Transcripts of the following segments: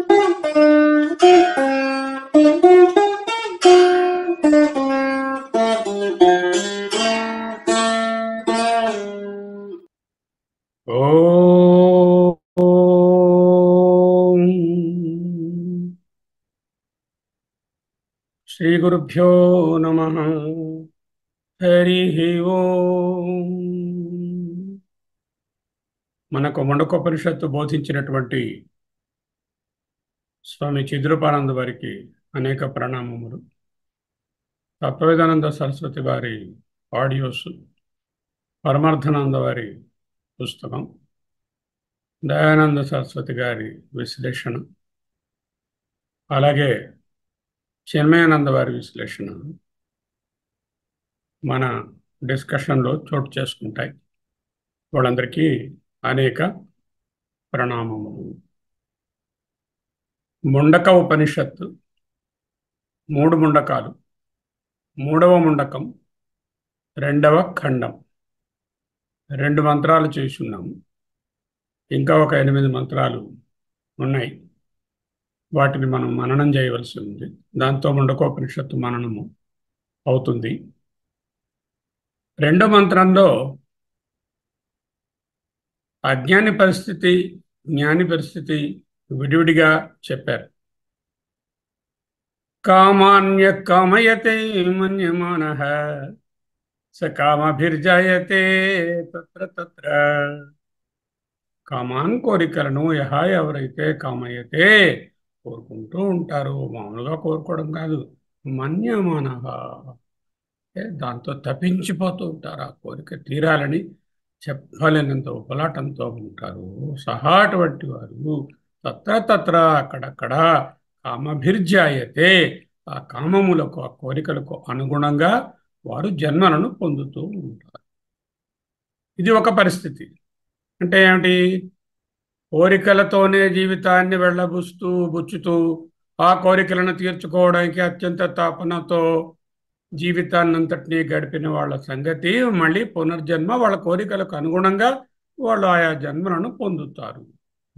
శ్రీ గురుభ్యో నమః. హరి ఓం. మనకు ముండకోపనిషత్తు బోధించినటువంటి స్వామి చిద్రూపానంద వారికి అనేక ప్రణామములు. తత్వవేదానంద సరస్వతి వారి ఆడియోస్, పరమార్థానంద వారి పుస్తకం, దయానంద సరస్వతి గారి విశ్లేషణ, అలాగే చిన్మయానంద వారి విశ్లేషణ మన డిస్కషన్లో చోటు చేసుకుంటాయి. వాళ్ళందరికీ అనేక ప్రణామములు. ముండక ఉపనిషత్తు 3 ముండకాలు. 3వ ముండకం 2వ ఖండం. 2 మంత్రాలు చేసున్నాము. ఇంకా ఒక 8 మంత్రాలు ఉన్నాయి. వాటిని మనం మననం చేయవలసి ఉంది. దాంతో ముండకోపనిషత్తు మననము అవుతుంది. 2వ మంత్రంలో అజ్ఞాని పరిస్థితి, జ్ఞాని పరిస్థితి విడివిడిగా చెప్పారు. కామాన్య కామయతే మన్యమానః స కామభిర్జాయతే తత్ర తత్ర. కామాన్ కోరికలను ఎవరైతే కామయతే కోరుకుంటూ ఉంటారో, మామూలుగా కోరుకోవడం కాదు, మన్యమానః దాంతో తప్పించిపోతూ ఉంటారు. ఆ కోరిక తీరాలని చెప్పలేనంత ఉపలాటంతో ఉంటారు. సహా అటువంటి వారు తత్ర తత్ర అక్కడక్కడ కామభిర్జాయతే, ఆ కామములకు, ఆ కోరికలకు అనుగుణంగా వారు జన్మలను పొందుతూ ఉంటారు. ఇది ఒక పరిస్థితి. అంటే ఏమిటి? కోరికలతోనే జీవితాన్ని బుచ్చుతూ ఆ కోరికలను తీర్చుకోవడానికి అత్యంత తాపనతో జీవితాన్నంతటినీ గడిపిన వాళ్ళ సంగతి, మళ్ళీ పునర్జన్మ వాళ్ళ కోరికలకు అనుగుణంగా వాళ్ళు ఆయా జన్మలను పొందుతారు.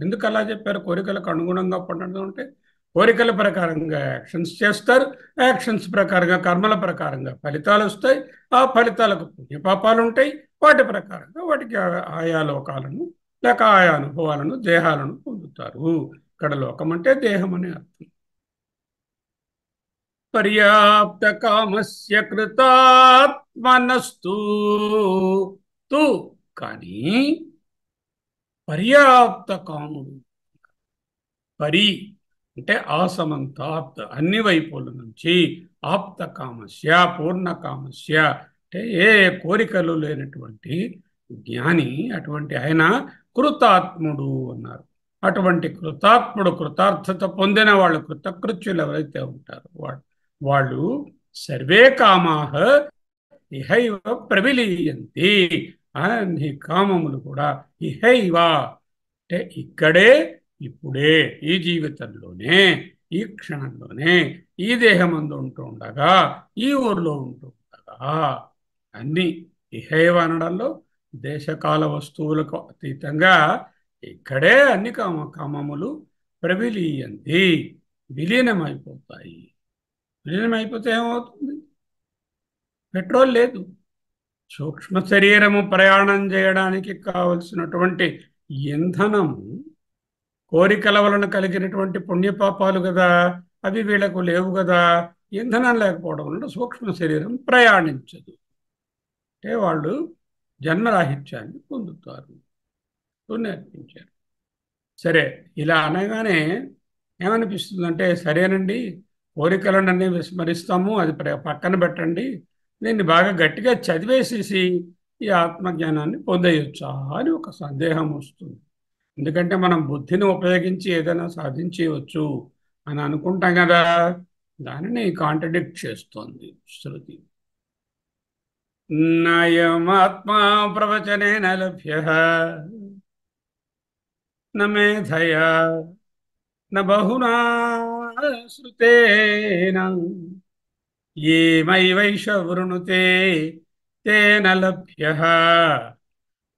ఎందుకు అలా చెప్పారు? కోరికలకు అనుగుణంగా పొందడం అంటే కోరికల ప్రకారంగా యాక్షన్స్ చేస్తారు, యాక్షన్స్ ప్రకారంగా, కర్మల ప్రకారంగా ఫలితాలు వస్తాయి. ఆ ఫలితాలకు పుణ్యపాపాలు ఉంటాయి. వాటి ప్రకారంగా వాటికి ఆయా లోకాలను లేక ఆయా అనుభవాలను, దేహాలను పొందుతారు. ఇక్కడ లోకం అంటే దేహం అనే అర్థం. పర్యాప్త కామస్య కృతాత్మనస్తు తు, కానీ పర్యాప్త కాముడు, పరి అంటే ఆసమంతాత్ అన్ని వైపుల నుంచి, ఆప్త కామస్య పూర్ణ కామస్య అంటే ఏ కోరికలు లేనటువంటి జ్ఞాని, అటువంటి ఆయన కృతాత్ముడు అన్నారు. అటువంటి కృతాత్ముడు, కృతార్థత పొందిన వాళ్ళు, కృతకృత్యులు ఎవరైతే ఉంటారో వాళ్ళు సర్వే కామాహ ఇహైవ ప్రవిలీయంతి. అన్ని కామములు కూడా ఇహైవ అంటే ఇక్కడే, ఇప్పుడే, ఈ జీవితంలోనే, ఈ క్షణంలోనే, ఈ దేహమందు ఉంటూ ఉండగా, ఈ ఊర్లో ఉంటూ ఉండగా, అన్ని ఇహైవ అనడంలో దేశకాల వస్తువులకు అతీతంగా ఇక్కడే అన్ని కామములు ప్రవిలీయంతి, విలీనమైపోతాయి. విలీనమైపోతే ఏమవుతుంది? పెట్రోల్ లేదు. సూక్ష్మ శరీరము ప్రయాణం చేయడానికి కావలసినటువంటి ఇంధనము కోరికల వలన కలిగినటువంటి పుణ్యపాపాలు కదా, అవి వీళ్ళకు లేవు కదా. ఇంధనం లేకపోవడం వలన సూక్ష్మ శరీరం ప్రయాణించదు. అంటే వాళ్ళు జన్మరాహిత్యాన్ని పొందుతారు నేర్పించారు. సరే, ఇలా అనగానే ఏమనిపిస్తుందంటే, సరేనండి, కోరికలనన్నీ విస్మరిస్తాము, అది పక్కన పెట్టండి, దీన్ని బాగా గట్టిగా చదివేసేసి ఈ ఆత్మజ్ఞానాన్ని పొందేయొచ్చా అని ఒక సందేహం వస్తుంది. ఎందుకంటే మనం బుద్ధిని ఉపయోగించి ఏదైనా సాధించవచ్చు అని అనుకుంటాం కదా. దానిని కాంట్రడిక్ట్ చేస్తోంది శృతి. నయమాత్మా ప్రవచనేన లభ్యః న మేధయా న బహునా శ్రుతేన ఏమైవైష వృణుతే తేన లభ్యః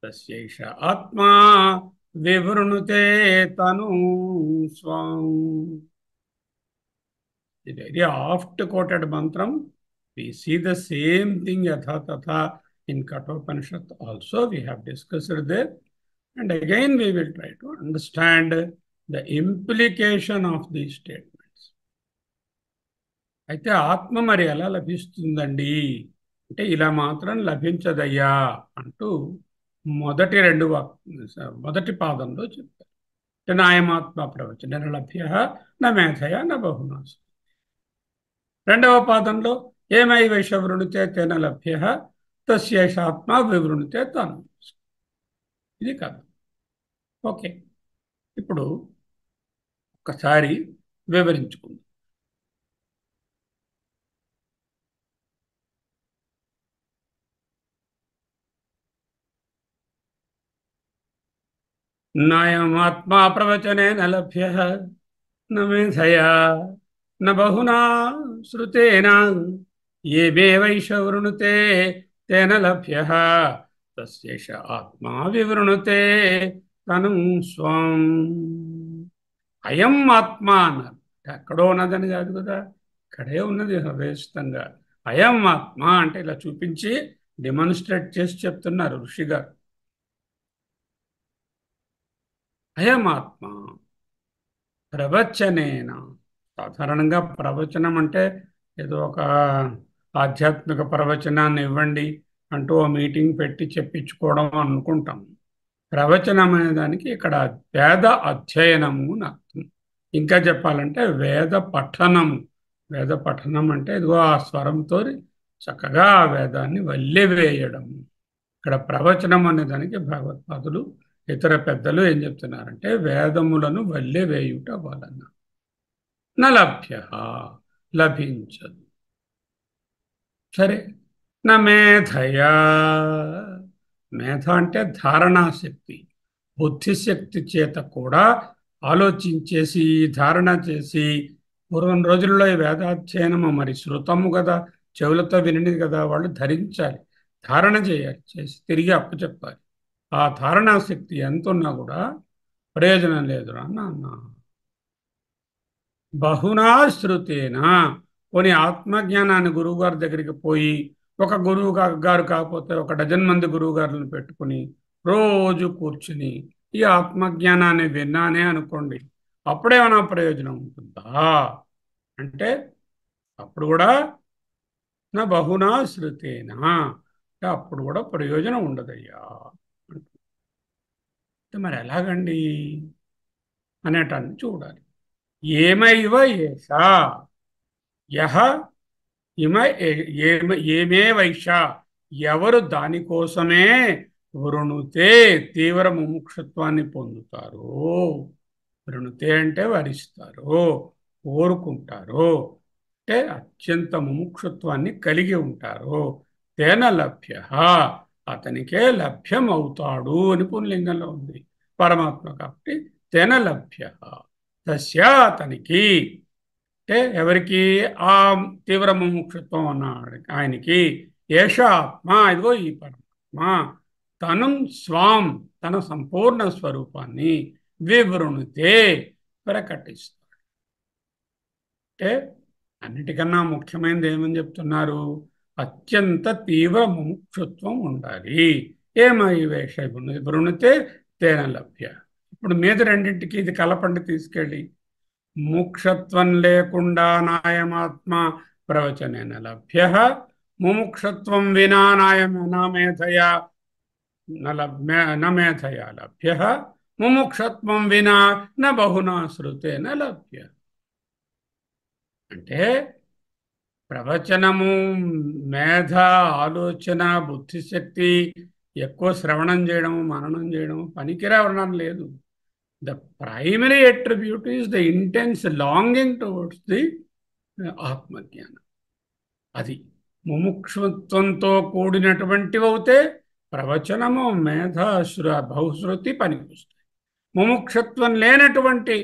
తస్యైష ఆత్మా వివృణుతే తను స్వం. The very oft quoted mantram, we see the same thing yatha tatha in Kathopanishad also. We have discussed there. And again, we will try to understand the implication of these statements. అయితే ఆత్మ మరి ఎలా లభిస్తుందండి అంటే ఇలా మాత్రం లభించదయ్యా అంటూ మొదటి పాదంలో చెప్పారు. నాయమాత్మ ప్రవచన లభ్య నా మేధయ నా బహునాసు. రెండవ పాదంలో ఏమై వైష వృణుతే తేన లభ్య తస్యేషాత్మ వివృణుతే తను. ఇది కాదు. ఓకే, ఇప్పుడు ఒకసారి వివరించుకుందాం. నాయమాత్మా ప్రవచనేన లభ్య న మేధయా న బహునా శ్రుతేన ఏమే వైష వృణుతే తేన లభ్య తస్యేష ఆత్మా వివృణుతే తను స్వం. అయం ఆత్మ అన్నారు. ఎక్కడో ఉన్నదని కాదు కదా, ఇక్కడే ఉన్నది హృదయస్థంగా. అయం ఆత్మ అంటే ఇలా చూపించి డెమాన్స్ట్రేట్ చేసి చెప్తున్నారు ఋషి గారు. అయం ఆత్మ ప్రవచనేన. సాధారణంగా ప్రవచనం అంటే ఏదో ఒక ఆధ్యాత్మిక ప్రవచనాన్ని ఇవ్వండి అంటూ ఓ మీటింగ్ పెట్టి చెప్పించుకోవడం అనుకుంటాం. ప్రవచనం అనే దానికి ఇక్కడ వేద అధ్యయనము అని అర్థం. ఇంకా చెప్పాలంటే వేద పఠనము. వేద పఠనం అంటే ఇదిగో ఆ స్వరంతో చక్కగా ఆ వేదాన్ని వల్లెవేయడము. ఇక్కడ ప్రవచనం అనే దానికి భగవత్పాదులు ఇతర పెద్దలు ఏం చెప్తున్నారంటే వేదములను వల్లెవేయుట వలన నలభ్య లభించదు. సరే, నా మేధయా. మేధ అంటే ధారణాశక్తి, బుద్ధిశక్తి చేత కూడా ఆలోచించేసి ధారణ చేసి. పూర్వం రోజుల్లో ఈ వేదాధ్యయనము మరి శృతము కదా, చెవులతో వినిది కదా, వాళ్ళు ధరించాలి, ధారణ చేయాలి, చేసి తిరిగి అప్పచెప్పాలి. ఆ ధారణాశక్తి ఎంత ఉన్నా కూడా ప్రయోజనం లేదు అన్న. బహునా శృతేనా. కొన్ని ఆత్మజ్ఞానాన్ని గురువు గారి దగ్గరికి పోయి ఒక గురువు గారు కాకపోతే ఒక డజన్ మంది గురువు గారులను పెట్టుకుని రోజు కూర్చుని ఈ ఆత్మజ్ఞానాన్ని విన్నానే అనుకోండి, అప్పుడేమైనా ప్రయోజనం ఉంటుందా అంటే అప్పుడు కూడా నా బహునా శృతేనా అంటే అప్పుడు కూడా ప్రయోజనం ఉండదయ్యా. మరి ఎలాగండి అనేటాన్ని చూడాలి. ఏమైవ ఏషా యహ ఇమ ఏమే వైష. ఎవరు దానికోసమే వృణుతే తీవ్ర ముముక్షత్వాన్ని పొందుతారో. వృణుతే అంటే వరిస్తారు, కోరుకుంటారు, అంటే అత్యంత ముముక్షత్వాన్ని కలిగి ఉంటారు. తేన లభ్య అతనికే లభ్యమవుతాడు అని పుంలింగంలో ఉంది పరమాత్మ. కాబట్టి తేన లభ్య తస్య అతనికి అంటే ఎవరికి ఆ తీవ్ర ముముక్షత్వం అన్నాడు ఆయనకి. ఏష ఆత్మ ఇదిగో ఈ పరమాత్మ తను స్వాం తన సంపూర్ణ స్వరూపాన్ని వివృణుతే ప్రకటిస్తాడు. అంటే అన్నిటికన్నా ముఖ్యమైనది ఏమని చెప్తున్నారు? అత్యంత తీవ్ర ముముక్షత్వం ఉండాలి. ఏమై వేష వృణుతే తేన లభ్య. ఇప్పుడు మీద రెండింటికి ఇది కలపండి తీసుకెళ్ళి. ముముక్షత్వం లేకుండా నాయమాత్మ ప్రవచనేన లభ్య, ముముక్షత్వం వినా నామేధయా మేధయా లభ్య, ముముక్షత్వం వినా న బహునా శృతేన లభ్య. అంటే ప్రవచనము, మేధ, ఆలోచన, బుద్ధిశక్తి ఎక్కువ శ్రవణం చేయడం, మననం చేయడం పనికిరావడం లేదు. The primary attribute is the intense longing towards the ఆత్మజ్ఞానం. అది ముముక్షత్వంతో కూడినటువంటివి అవుతే ప్రవచనము, మేధ, బహుశ్రుతి పనికొస్తాయి. ముముక్షత్వం లేనటువంటి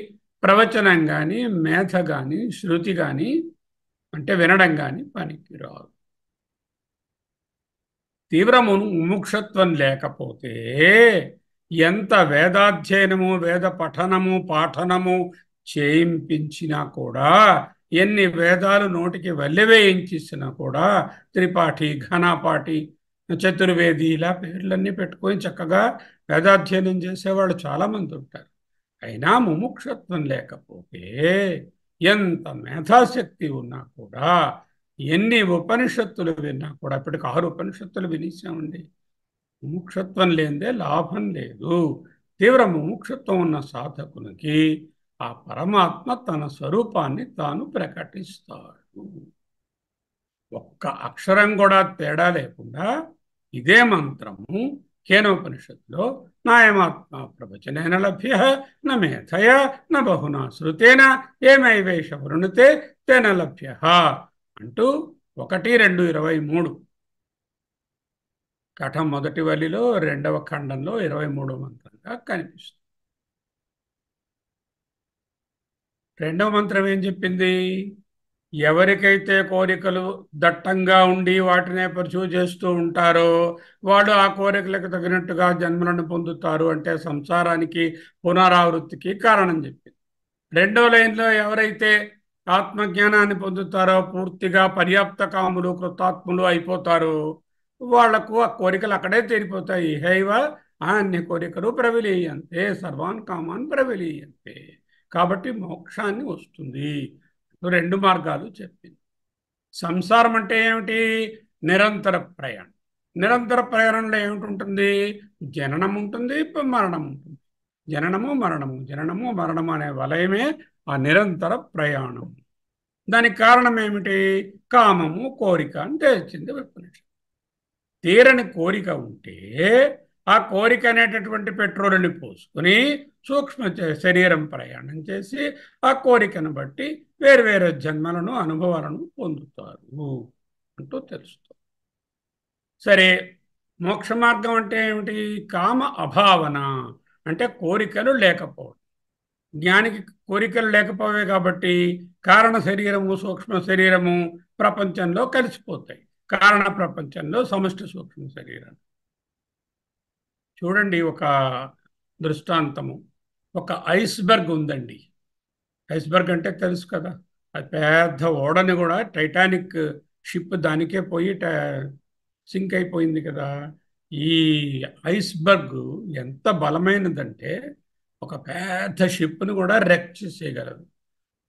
ప్రవచనం కానీ, మేధ కానీ, శృతి కానీ అంటే వినడం కానీ పనికిరాదు. తీవ్ర ముముక్షత్వం లేకపోతే ఎంత వేదాధ్యయనము వేద పఠనము పాఠనము చేయించినా కూడా, ఎన్ని వేదాలు నోటికి వల్లెవేయించేసినా కూడా, త్రిపాఠి ఘనాపాఠి చతుర్వేది ఇలా పేర్లన్నీ పెట్టుకొని చక్కగా వేదాధ్యయనం చేసేవాళ్ళు చాలామంది ఉంటారు. అయినా ముముక్షత్వం లేకపోతే, ఎంత మేధాశక్తి ఉన్నా కూడా, ఎన్ని ఉపనిషత్తులు విన్నా కూడా, ఇప్పటికి 6 ఉపనిషత్తులు వినేసామండి. ముముక్షత్వం లేనిదే లాభం లేదు. తీవ్ర ముముక్షత్వం ఉన్న సాధకునికి ఆ పరమాత్మ తన స్వరూపాన్ని తాను ప్రకటిస్తాడు. ఒక్క అక్షరం కూడా తేడా లేకుండా ఇదే మంత్రము కేనోపనిషత్తులో నాయమాత్మ ప్రవచనేన లభ్య న మేధయ న బహునా శృతేన ఏమైవేష వృణుతే తేన లభ్య అంటూ 1:2:23 కఠం మొదటి వలిలో 2వ ఖండంలో 23వ మంత్రంగా కనిపిస్తుంది. 2వ మంత్రం ఏం చెప్పింది? ఎవరికైతే కోరికలు దట్టంగా ఉండి వాటినే పర్సూ చేస్తూ ఉంటారో వాళ్ళు ఆ కోరికలకు తగినట్టుగా జన్మలను పొందుతారు, అంటే సంసారానికి పునరావృత్తికి కారణం చెప్పింది. 2వ లైన్లో ఎవరైతే ఆత్మజ్ఞానాన్ని పొందుతారో, పూర్తిగా పర్యాప్త కాములు కృతాత్ములు అయిపోతారు, వాళ్లకు ఆ కోరికలు అక్కడే తీరిపోతాయి. హైవ అన్ని కోరికలు ప్రవిలీయంతే, సర్వాన్ కామాన్ ప్రవిలీయంతే. కాబట్టి మోక్షాన్ని వస్తుంది. 2 మార్గాలు చెప్పింది. సంసారం అంటే ఏమిటి? నిరంతర ప్రయాణం. నిరంతర ప్రయాణంలో ఏమిటి ఉంటుంది? జననం ఉంటుంది, మరణం ఉంటుంది. జననము మరణము, జననము మరణము అనే వలయమే ఆ నిరంతర ప్రయాణం. దానికి కారణం ఏమిటి? కామము, కోరిక అని తెలిసింది ఉపనిషత్తు. తీరని కోరిక ఉంటే ఆ కోరిక అనేటటువంటి పెట్రోల్ని పోసుకొని సూక్ష్మ శరీరం ప్రయాణం చేసి ఆ కోరికను బట్టి వేరు జన్మలను అనుభవాలను పొందుతారు అంటూ తెలుస్తుంది. సరే, మోక్ష మార్గం అంటే ఏమిటి? కామ అభావన అంటే కోరికలు లేకపోవడం. జ్ఞానికి కోరికలు లేకపోవే కాబట్టి కారణ శరీరము సూక్ష్మ శరీరము ప్రపంచంలో కలిసిపోతాయి. కారణ ప్రపంచంలో సమష్టి సూక్ష్మ శరీరం. చూడండి, ఒక దృష్టాంతము. ఒక ఐస్బర్గ్ ఉందండి. ఐస్బర్గ్ అంటే తెలుసు కదా, అది పెద్ద ఓడని కూడా, టైటానిక్ షిప్ దానికే పోయి సింక్ అయిపోయింది కదా. ఈ ఐస్బర్గ్ ఎంత బలమైనదంటే ఒక పెద్ద షిప్ను కూడా రెక్ చేసేయగలదు.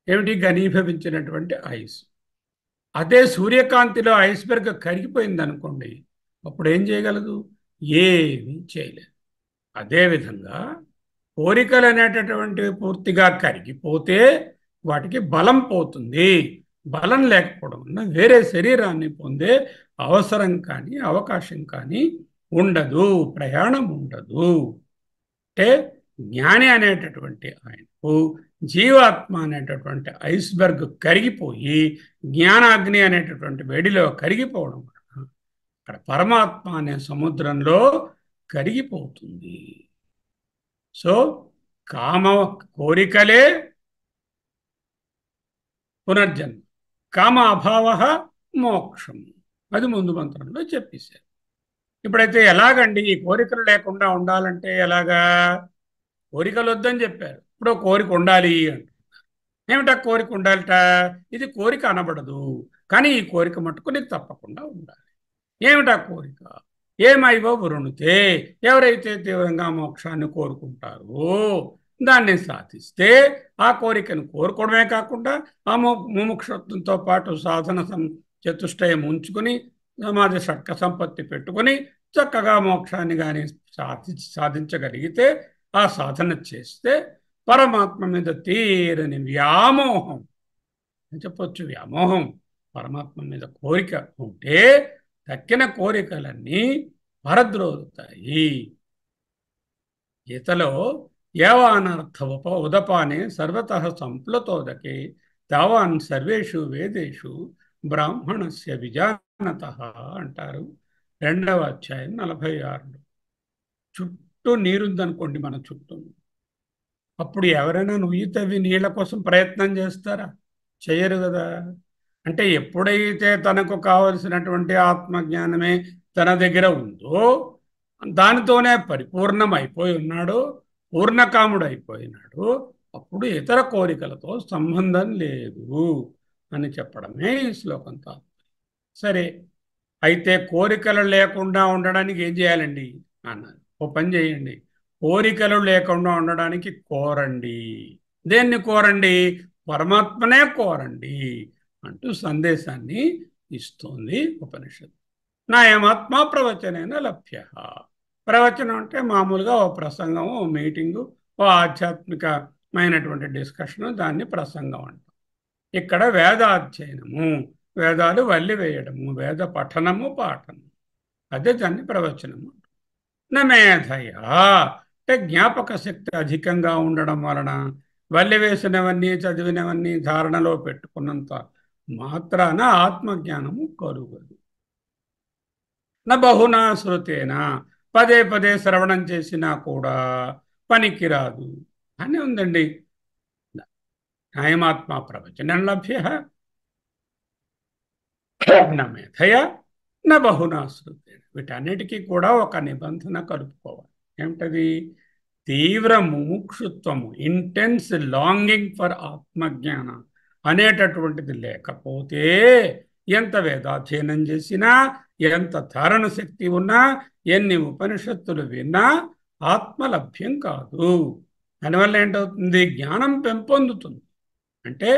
ఏమిటి? ఘనీభవించినటువంటి ఐస్. అదే సూర్యకాంతిలో ఐస్బర్గ్ కరిగిపోయింది అనుకోండి, అప్పుడు ఏం చేయగలదు? ఏమీ చేయలేదు. అదేవిధంగా కోరికలు అనేటటువంటివి పూర్తిగా కరిగిపోతే వాటికి బలం పోతుంది. బలం లేకపోవడం వల్ల వేరే శరీరాన్ని పొందే అవసరం కానీ అవకాశం కానీ ఉండదు, ప్రయాణం ఉండదు. అంటే జ్ఞాని అనేటటువంటి ఆయనకు జీవాత్మ అనేటటువంటి ఐస్బర్గ్ కరిగిపోయి జ్ఞానాగ్ని అనేటటువంటి వేడిలో కరిగిపోవడం వలన అక్కడ పరమాత్మ అనే సముద్రంలో కరిగిపోతుంది. సో కామ కోరికలే పునర్జన్మ, కామ అభావ మోక్షం. అది ముందు మంత్రంలో చెప్పేశారు. ఇప్పుడైతే ఎలాగండి ఈ కోరికలు లేకుండా ఉండాలంటే ఎలాగా? కోరికలు వద్దని చెప్పారు, ఇప్పుడు కోరిక ఉండాలి అంట. ఏమిటా కోరిక ఉండాలట? ఇది కోరిక అనబడదు, కానీ ఈ కోరిక మట్టుకు నీకు తప్పకుండా ఉండాలి. ఏమిటా కోరిక? ఏమైవో వృణుతే, ఎవరైతే తీవ్రంగా మోక్షాన్ని కోరుకుంటారో దాన్ని సాధిస్తే ఆ కోరికను కోరుకోవడమే కాకుండా ఆ ముముక్షత్వంతో పాటు సాధన చతుష్టయం ఉంచుకుని సమాజ షట్క సంపత్తి పెట్టుకుని చక్కగా మోక్షాన్ని కానీ సాధించగలిగితే, ఆ సాధన చేస్తే పరమాత్మ మీద తీరని వ్యామోహం అని చెప్పొచ్చు. వ్యామోహం, పరమాత్మ మీద కోరిక ఉంటే తక్కిన కోరికలన్నీ పరద్రోలుతాయి. గీతలో ఏవానర్థ ఉదపానే సర్వతః సంప్లుతోదకే తావాన్ సర్వేషు వేదేషు బ్రాహ్మణస్య విజానతః అంటారు. 2వ అధ్యాయం 46లో. చుట్టూ నీరుందనుకోండి మన చుట్టూ, అప్పుడు ఎవరైనా నుయ్యి తవ్వి నీళ్ల కోసం ప్రయత్నం చేస్తారా? చేయరు కదా. అంటే ఎప్పుడైతే తనకు కావలసినటువంటి ఆత్మజ్ఞానమే తన దగ్గర ఉందో దానితోనే పరిపూర్ణం అయిపోయి ఉన్నాడు, పూర్ణకాముడు అయిపోయినాడు, అప్పుడు ఇతర కోరికలతో సంబంధం లేదు అని చెప్పడమే ఈ శ్లోకంతో. సరే, అయితే కోరికలు లేకుండా ఉండడానికి ఏం చేయాలండి అన్నారు. ఓ పని చేయండి, కోరికలు లేకుండా ఉండడానికి కోరండి. దేన్ని కోరండి? పరమాత్మనే కోరండి అంటూ సందేశాన్ని ఇస్తోంది ఉపనిషత్తు. నాయమాత్మ ప్రవచనైన లభ్య. ప్రవచనం అంటే మామూలుగా ఓ ప్రసంగం, ఓ మీటింగు, ఓ ఆధ్యాత్మికమైనటువంటి డిస్కషను, దాన్ని ప్రసంగం అంటాం. ఇక్కడ వేదాధ్యయనము, వేదాలు వల్లి వేయడము, వేద పఠనము పాఠనము, అదే దాన్ని ప్రవచనము. నమేధయా అంటే జ్ఞాపక శక్తి అధికంగా ఉండడం వలన వల్లి వేసినవన్నీ చదివినవన్నీ ధారణలో పెట్టుకున్నంత మాత్రాన ఆత్మజ్ఞానము కలుగదు. బహునా శృతేనా, పదే పదే శ్రవణం చేసినా కూడా పనికిరాదు అని ఉందండి. అయమాత్మ ప్రవచనం లభ్య మేధయ బహునా శృతేన. వీటన్నిటికీ కూడా ఒక నిబంధన కలుపుకోవాలి. ఏమిటది? తీవ్ర ముముక్షుత్వము, ఇంటెన్స్ లాంగింగ్ ఫర్ ఆత్మజ్ఞాన అనేటటువంటిది లేకపోతే ఎంత వేదాధ్యయనం చేసినా, ఎంత ధారణ శక్తి ఉన్నా, ఎన్ని ఉపనిషత్తులు విన్నా ఆత్మలభ్యం కాదు. దానివల్ల ఏంటవుతుంది? జ్ఞానం పెంపొందుతుంది. అంటే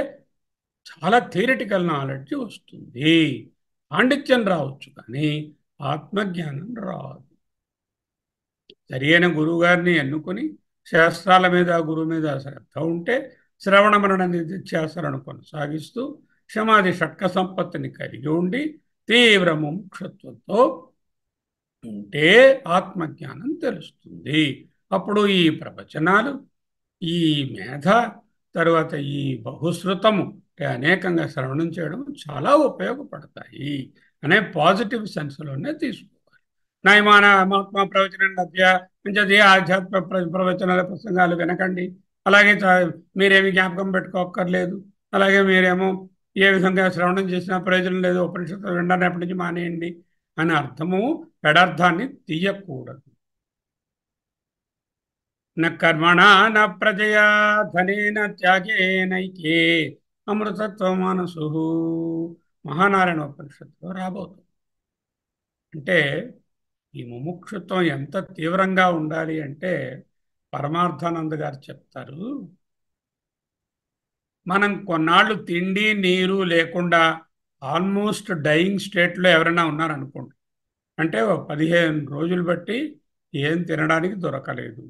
చాలా థియరిటికల్ నాలెడ్జ్ వస్తుంది, పాండిత్యం రావచ్చు, కానీ ఆత్మజ్ఞానం రాదు. సరియైన గురువుగారిని ఎన్నుకొని శాస్త్రాల మీద, గురువు మీద శ్రద్ధ ఉంటే శ్రవణ మరణ నిత్యాసలను కొనసాగిస్తూ క్షమాది షట్క సంపత్తిని కలిగి ఉండి తీవ్ర ముముక్షత్వంతో ఉంటే ఆత్మజ్ఞానం తెలుస్తుంది. అప్పుడు ఈ ప్రవచనాలు, ఈ మేధ, తరువాత ఈ బహుశ్రుతము అనేకంగా శ్రవణం చేయడం చాలా ఉపయోగపడతాయి అనే పాజిటివ్ సెన్స్లోనే తీసుకోవాలి. నాయమాత్మ ప్రవచనం లభ్య నుంచి ఆధ్యాత్మిక ప్రవచనాల ప్రసంగాలు వినకండి, అలాగే మీరేమి జ్ఞాపకం పెట్టుకోక్కర్లేదు, అలాగే మీరేమో ఏ విధంగా శ్రవణం చేసినా ప్రయోజనం లేదు, ఉపనిషత్తు వినడాన్ని నుంచి మానేయండి అనే అర్థము, పెడార్థాన్ని తీయకూడదు. న కర్మణా న ప్రజయా ధనేన త్యాగేనైకే అమృతత్వ మనసు మహానారాయణ ఉపనిషత్తులో రాబోతుంది. అంటే ఈ ముముక్షుత్వం ఎంత తీవ్రంగా ఉండాలి అంటే పరమార్థానంద గారు చెప్తారు, మనం కొన్నాళ్ళు తిండి నీరు లేకుండా ఆల్మోస్ట్ డైయింగ్ స్టేట్లో ఎవరైనా ఉన్నారనుకోండి, అంటే 15 రోజులు బట్టి ఏం తినడానికి దొరకలేదు,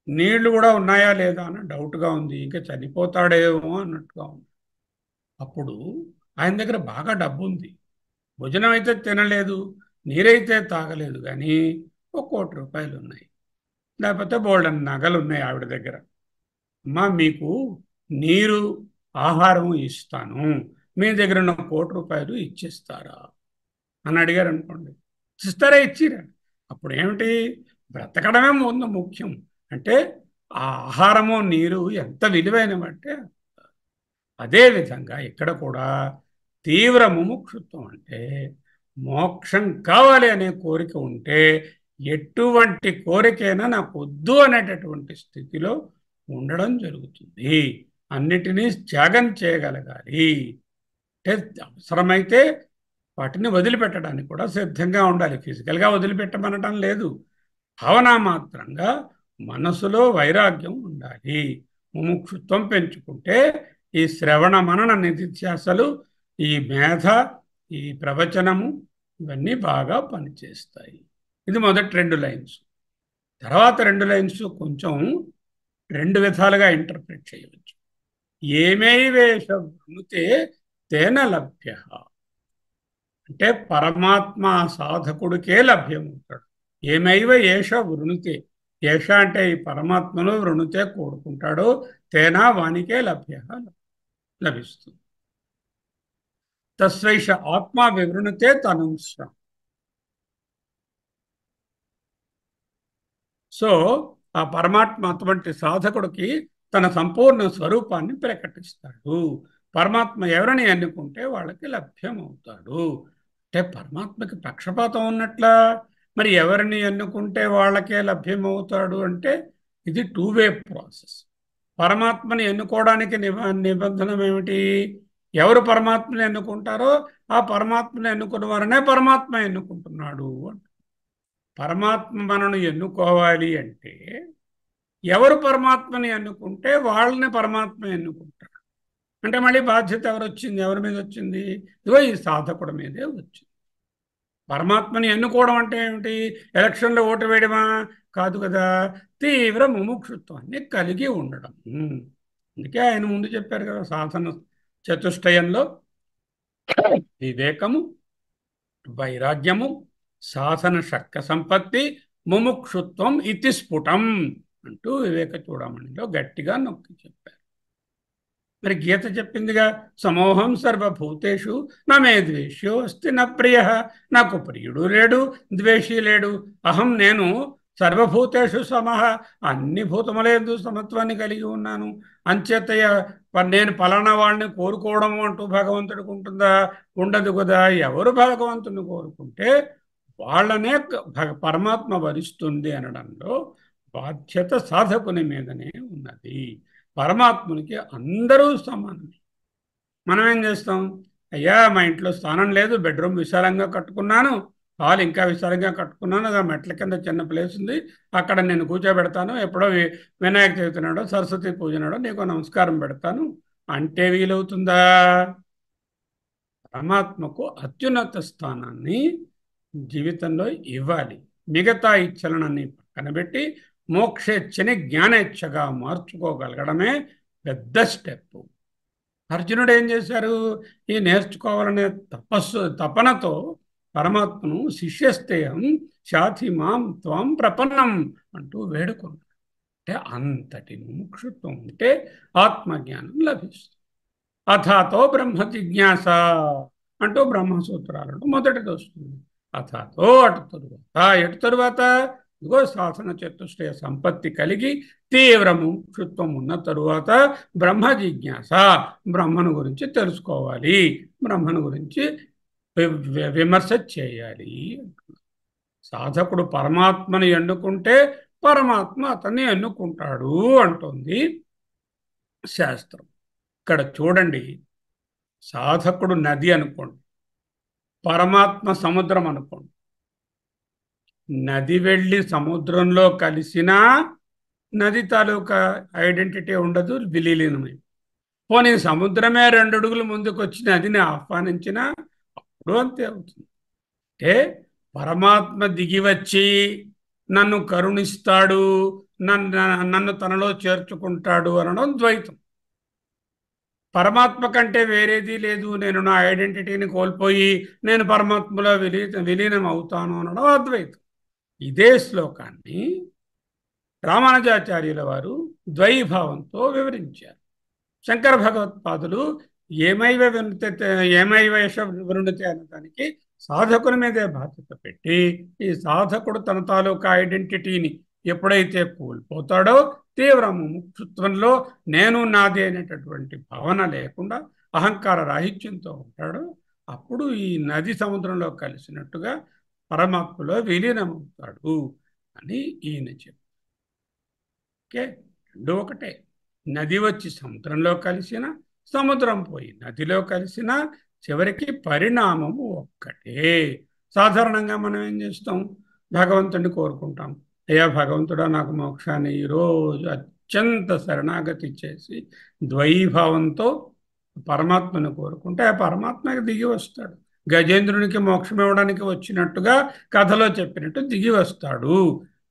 నీళ్లు కూడా ఉన్నాయా లేదా అని డౌట్గా ఉంది, ఇంకా చనిపోతాడేమో అన్నట్టుగా ఉంది. అప్పుడు ఆయన దగ్గర బాగా డబ్బు ఉంది, భోజనం అయితే తినలేదు, నీరైతే తాగలేదు, కానీ ₹1,00,00,000 ఉన్నాయి, లేకపోతే బోల్డన్ నగలు ఉన్నాయి ఆవిడ దగ్గర. అమ్మా, మీకు నీరు ఆహారం ఇస్తాను, మీ దగ్గర ఉన్న ₹1,00,00,000 ఇచ్చిస్తారా అని అడిగారు అనుకోండి, ఇస్తారా? ఇచ్చిరా. అప్పుడు ఏమిటి? బ్రతకడమే ముందు ముఖ్యం. అంటే ఆ ఆహారము నీరు ఎంత విలువైనవంటే అదేవిధంగా ఇక్కడ కూడా తీవ్ర ముముక్షుత్వం అంటే మోక్షం కావాలి అనే కోరిక ఉంటే ఎటువంటి కోరికైనా నాకు వద్దు అనేటటువంటి స్థితిలో ఉండడం జరుగుతుంది. అన్నిటినీ త్యాగం చేయగలగాలి. అంటే అవసరమైతే వాటిని వదిలిపెట్టడానికి కూడా సిద్ధంగా ఉండాలి. ఫిజికల్గా వదిలిపెట్టమనటం లేదు, భావనామాత్రంగా మనసులో వైరాగ్యం ఉండాలి. ముముక్షుత్వం పెంచుకుంటే ఈ శ్రవణ మనన నిధిధ్యాసలు, ఈ మేధ, ఈ ప్రవచనము, ఇవన్నీ బాగా పనిచేస్తాయి. ఇది మొదటి 2 లైన్స్. తర్వాత 2 లైన్స్ కొంచెం 2 విధాలుగా ఇంటర్ప్రిట్ చేయవచ్చు. ఏమైవేష వృణుతే తేన లభ్య అంటే పరమాత్మ సాధకుడికే లభ్యమవుతాడు. ఏమైవ ఏష వృణుతే, ఏష అంటే ఈ పరమాత్మను వృణుతే కోరుకుంటాడు, తేనా వానికే లభ్య లభిస్తుంది. తస్వైష ఆత్మ వివృణుతే తనుంశ. సో ఆ పరమాత్మ అటువంటి సాధకుడికి తన సంపూర్ణ స్వరూపాన్ని ప్రకటిస్తాడు. పరమాత్మ ఎవరిని ఎన్నుకుంటే వాళ్ళకి లభ్యమవుతాడు. అంటే పరమాత్మకి పక్షపాతం ఉన్నట్లా? మరి ఎవరిని ఎన్నుకుంటే వాళ్ళకే లభ్యమవుతాడు అంటే ఇది టూ వే ప్రాసెస్. పరమాత్మని ఎన్నుకోవడానికి నిబంధన ఏమిటి? ఎవరు పరమాత్మని ఎన్నుకుంటారో ఆ పరమాత్మని ఎన్నుకున్న వారనే పరమాత్మ ఎన్నుకుంటున్నాడు. పరమాత్మ మనను ఎన్నుకోవాలి అంటే ఎవరు పరమాత్మని ఎన్నుకుంటే వాళ్ళని పరమాత్మ ఎన్నుకుంటాడు. అంటే మళ్ళీ బాధ్యత ఎవరు వచ్చింది? ఎవరి మీద వచ్చింది? ఇదిగో ఈ సాధకుడి మీదే వచ్చింది. పరమాత్మని ఎన్నుకోవడం అంటే ఏమిటి? ఎలక్షన్లో ఓటు వేయడమా? కాదు కదా. తీవ్ర ముముక్షుత్వాన్ని కలిగి ఉండడం. అందుకే ఆయన ముందు చెప్పారు కదా, సాధన చతుష్టయంలో వివేకము, వైరాగ్యము, సాధన షట్క సంపత్తి, ముముక్షుత్వం ఇతి స్ఫుటం అంటూ వివేక చూడమణిలో గట్టిగా నొక్కి చెప్పారు. మరి గీత చెప్పిందిగా, సమోహం సర్వభూతేషు నమే ద్వేష్యో అస్తి న ప్రియ. నాకు ప్రియుడు లేడు, ద్వేషి లేడు. అహం నేను సర్వభూతేషు సమః, అన్ని భూతములందు సమత్వాన్ని కలిగి ఉన్నాను. అంచేతయ నేను పలానా వాడిని కోరుకోవడం అంటూ భగవంతుడికి ఉంటుందా? ఉండదు కదా. ఎవరు భగవంతుని కోరుకుంటే వాళ్ళనే పరమాత్మ వరిస్తుంది అనడంలో బాధ్యత సాధకుని మీదనే ఉన్నది. పరమాత్మునికి అందరూ సమానమే. మనం ఏం చేస్తాం? అయ్యా మా ఇంట్లో స్థానం లేదు, బెడ్రూమ్ విశాలంగా కట్టుకున్నాను, హాల్ ఇంకా విశాలంగా కట్టుకున్నాను, ఆ మెట్ల కింద చిన్న ప్లేస్ ఉంది, అక్కడ నేను కూర్చోబెడతాను, ఎప్పుడో వినాయక చవితి నాడో సరస్వతి పూజ నాడో నీకు నమస్కారం పెడతాను అంటే వీలవుతుందా? పరమాత్మకు అత్యున్నత స్థానాన్ని జీవితంలో ఇవ్వాలి. మిగతా ఇచ్చలనని పక్కన పెట్టి మోక్షేచ్ఛని జ్ఞానేచ్ఛగా మార్చుకోగలగడమే పెద్ద స్టెప్. అర్జునుడు ఏం చేశారు? ఈ నేర్చుకోవాలనే తపనతో పరమాత్మను శిష్యస్తేయం శాతి మాం త్వం ప్రపన్నం అంటూ వేడుకున్నాడు. అంటే అంతటి ముముక్షుత్వం ఉంటే ఆత్మజ్ఞానం లభిస్తుంది. అథాతో బ్రహ్మ జిజ్ఞాస అంటూ బ్రహ్మసూత్రాలను మొదటిది వస్తుంది. అథాతో అటు తరువాత ఎటు తరువాత ఇదిగో శాసన చతుష్టయ సంపత్తి కలిగి తీవ్రము క్షుత్వం ఉన్న తరువాత బ్రహ్మ జిజ్ఞాస, బ్రహ్మను గురించి తెలుసుకోవాలి, బ్రహ్మను గురించి విమర్శ చేయాలి. సాధకుడు పరమాత్మని ఎన్నుకుంటే పరమాత్మ అతన్ని ఎన్నుకుంటాడు అంటుంది శాస్త్రం. ఇక్కడ చూడండి, సాధకుడు నది అనుకోండి, పరమాత్మ సముద్రం అనుకోండి. నది వెళ్ళి సముద్రంలో కలిసినా నది తాలూకా ఐడెంటిటీ ఉండదు, విలీనమై. పోనీ సముద్రమే 2 అడుగులు ముందుకు వచ్చి నదిని ఆహ్వానించినా అప్పుడు అంతే అవుతుంది. అంటే పరమాత్మ దిగి వచ్చి నన్ను కరుణిస్తాడు, నన్ను తనలో చేర్చుకుంటాడు అనడం ద్వైతం. పరమాత్మ కంటే వేరేది లేదు, నేను నా ఐడెంటిటీని కోల్పోయి నేను పరమాత్మలో విలీనం అవుతాను అనడం అద్వైతం. ఇదే శ్లోకాన్ని రామానుజాచార్యుల వారు ద్వైభావంతో వివరించారు. శంకర భగవత్పాదులు ఏమైవ వినుత ఏమైవేష వృణితే అనడానికి సాధకుని మీదే బాధ్యత పెట్టి, ఈ సాధకుడు తన తాలూకా ఐడెంటిటీని ఎప్పుడైతే కోల్పోతాడో, తీవ్ర ముముక్షుత్వంలో నేను నాది అనేటటువంటి భావన లేకుండా అహంకార రాహిత్యంతో ఉంటాడో, అప్పుడు ఈ నది సముద్రంలో కలిసినట్టుగా పరమాత్మలో విలీనమవుతాడు అని ఈయన చెప్పారు. ఓకే, రెండు ఒకటే. నది వచ్చి సముద్రంలో కలిసిన, సముద్రం పోయి నదిలో కలిసిన, చివరికి పరిణామము ఒక్కటే. సాధారణంగా మనం ఏం చేస్తాం? భగవంతుడిని కోరుకుంటాం. అయ్యా భగవంతుడా నాకు మోక్షాన్ని ఈరోజు అత్యంత శరణాగతి చేసి ద్వైభావంతో పరమాత్మను కోరుకుంటే ఆ పరమాత్మకి దిగి వస్తాడు. గజేంద్రునికి మోక్షం ఇవ్వడానికి వచ్చినట్టుగా కథలో చెప్పినట్టు దిగి వస్తాడు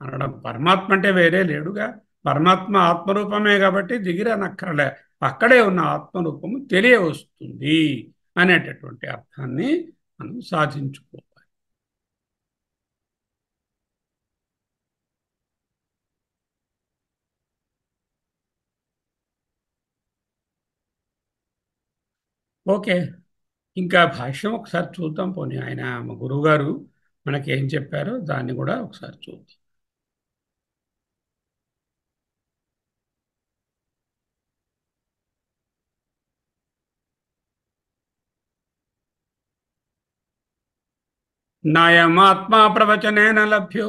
అనడం. పరమాత్మ అంటే వేరే లేడుగా, పరమాత్మ ఆత్మరూపమే కాబట్టి దిగిరనక్కర్లే, అక్కడే ఉన్న ఆత్మరూపము తెలియవస్తుంది అనేటటువంటి అర్థాన్ని మనం సాధించుకోవాలి. ఓకే, ఇంకా భాష్యం ఒకసారి చూద్దాం. పోనీ ఆయన మా గురువుగారు మనకి ఏం చెప్పారో దాన్ని కూడా ఒకసారి చూద్దాం. నాయమాత్మా ప్రవచనేన లభ్యో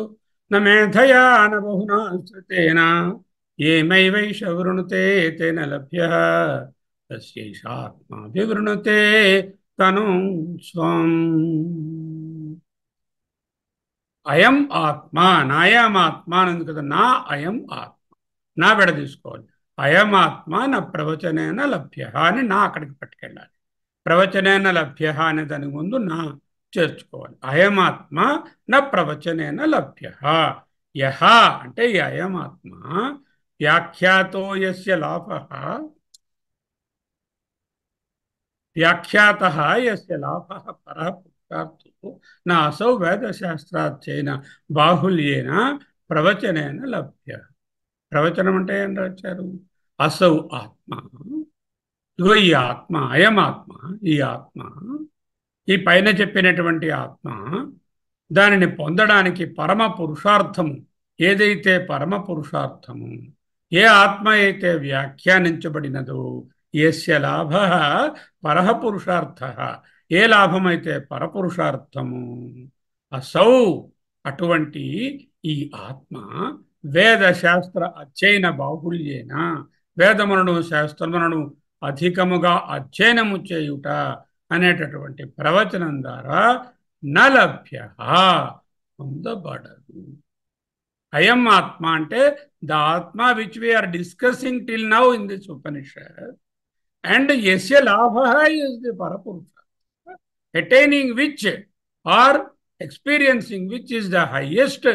న మేధయా న బహునా శ్రుతేన ఏమైవైష వృణుతే తేన లభ్యః తస్యైషాత్మా వివృణుతే తను స్వం. అయం ఆత్మ, నాయమాత్మ అని ఉంది కదా, నా అయం ఆత్మ, నా విడ తీసుకోవాలి. అయమాత్మ నా ప్రవచనేన లభ్య అని నా అక్కడికి పట్టుకెళ్ళాలి. ప్రవచనేన లభ్య అనే దాని ముందు నా చేర్చుకోవాలి. అయమాత్మ నా ప్రవచనేన లభ్య. యహ అంటే ఈ అయమాత్మ వ్యాఖ్యాతో యస్య లాభః, వ్యాఖ్యాతః యస్య లాభః పరః పురుషార్థో నా అసౌ వేదశాస్త్రాధ్యయన బాహుల్యేన ప్రవచనేన లభ్య. ప్రవచనం అంటే ఏం రాశారు? అసౌ ఆత్మ, ఇగో ఈ ఆత్మ, అయమాత్మ, ఈ ఆత్మ, ఈ పైన చెప్పినటువంటి ఆత్మ, దానిని పొందడానికి పరమ పురుషార్థము, ఏదైతే పరమ పురుషార్థము, ఏ ఆత్మ అయితే వ్యాఖ్యానించబడినదో, యస్య లాభ పరః పురుషార్థ, ఏ లాభమైతే పరపురుషార్థము, అసౌ అటువంటి ఈ ఆత్మ వేదశాస్త్ర అధ్యయన బాహుళ్యేన, వేదములను శాస్త్రములను అధికముగా అధ్యయనము చేయుట అనేటటువంటి ప్రవచనం ద్వారా నలభ్య పొందబడదు. అయం ఆత్మ అంటే ద ఆత్మ which we are discussing till now in this Upanishad, and yasya labha is the parapurusha, attaining which or experiencing which is the highest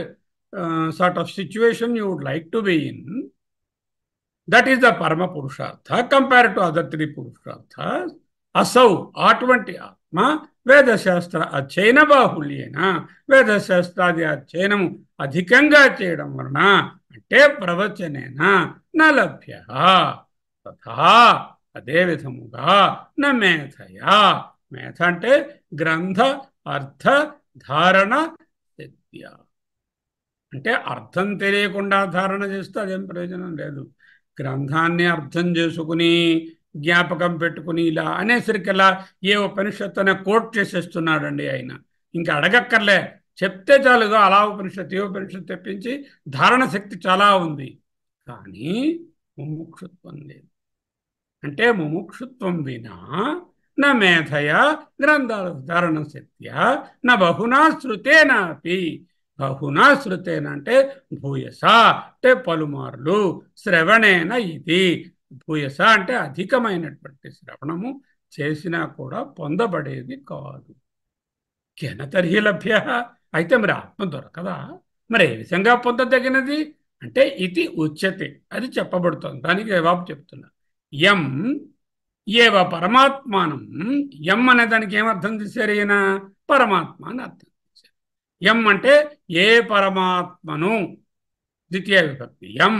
sort of situation you would like to be in. That is the Parama Purushartha compared to other three Purusharthas. Asau, అటువంటి ఆత్మ వేదశాస్త్ర అధ్యయన బాహుళ్యేన, వేదశాస్త్రాది అధ్యయనము అధికంగా చేయడం వలన, అంటే ప్రవచనేన న లభ్య. తథా అదే విధముగా న మేధయా, మేధ అంటే గ్రంథ అర్థ ధారణ శక్త్య, అంటే అర్థం తెలియకుండా ధారణ చేస్తే అదేం ప్రయోజనం లేదు. గ్రంథాన్ని అర్థం చేసుకుని జ్ఞాపకం పెట్టుకుని ఇలా అనేసరికల్లా ఏ ఉపనిషత్తునే కోట్ చేసేస్తున్నాడండి ఆయన. ఇంకా అడగక్కర్లే, చెప్తే చాలుగా అలా ఉపనిషత్తు ఏ ఉపనిషత్తు తెప్పించి ధారణ శక్తి చాలా ఉంది, కానీ ముముక్షుత్వం లేదు. అంటే ముముక్షుత్వం వినా నా మేధయా గ్రంథాల ధారణ శక్త్యా నా బహునా శృతేనాపి, బహునా శృతేన అంటే భూయస అంటే పలుమార్లు, శ్రవణేన ఇది, భూయస అంటే అధికమైనటువంటి శ్రవణము చేసినా కూడా పొందబడేది కాదు. కెనతర్హి లభ్య, అయితే మరి ఆత్మ దొరకదా? మరి ఏ విధంగా పొందదగినది అంటే ఇది ఉచ్యతే, అది చెప్పబడుతుంది. దానికి జవాబు చెప్తున్నా. యం ఏవ పరమాత్మానం, యం అనే దానికి ఏమర్థం చేశారు ఈయన? పరమాత్మ అని అర్థం చేశారు. యం అంటే ఏ పరమాత్మను, ద్వితీయ విభక్తి, యం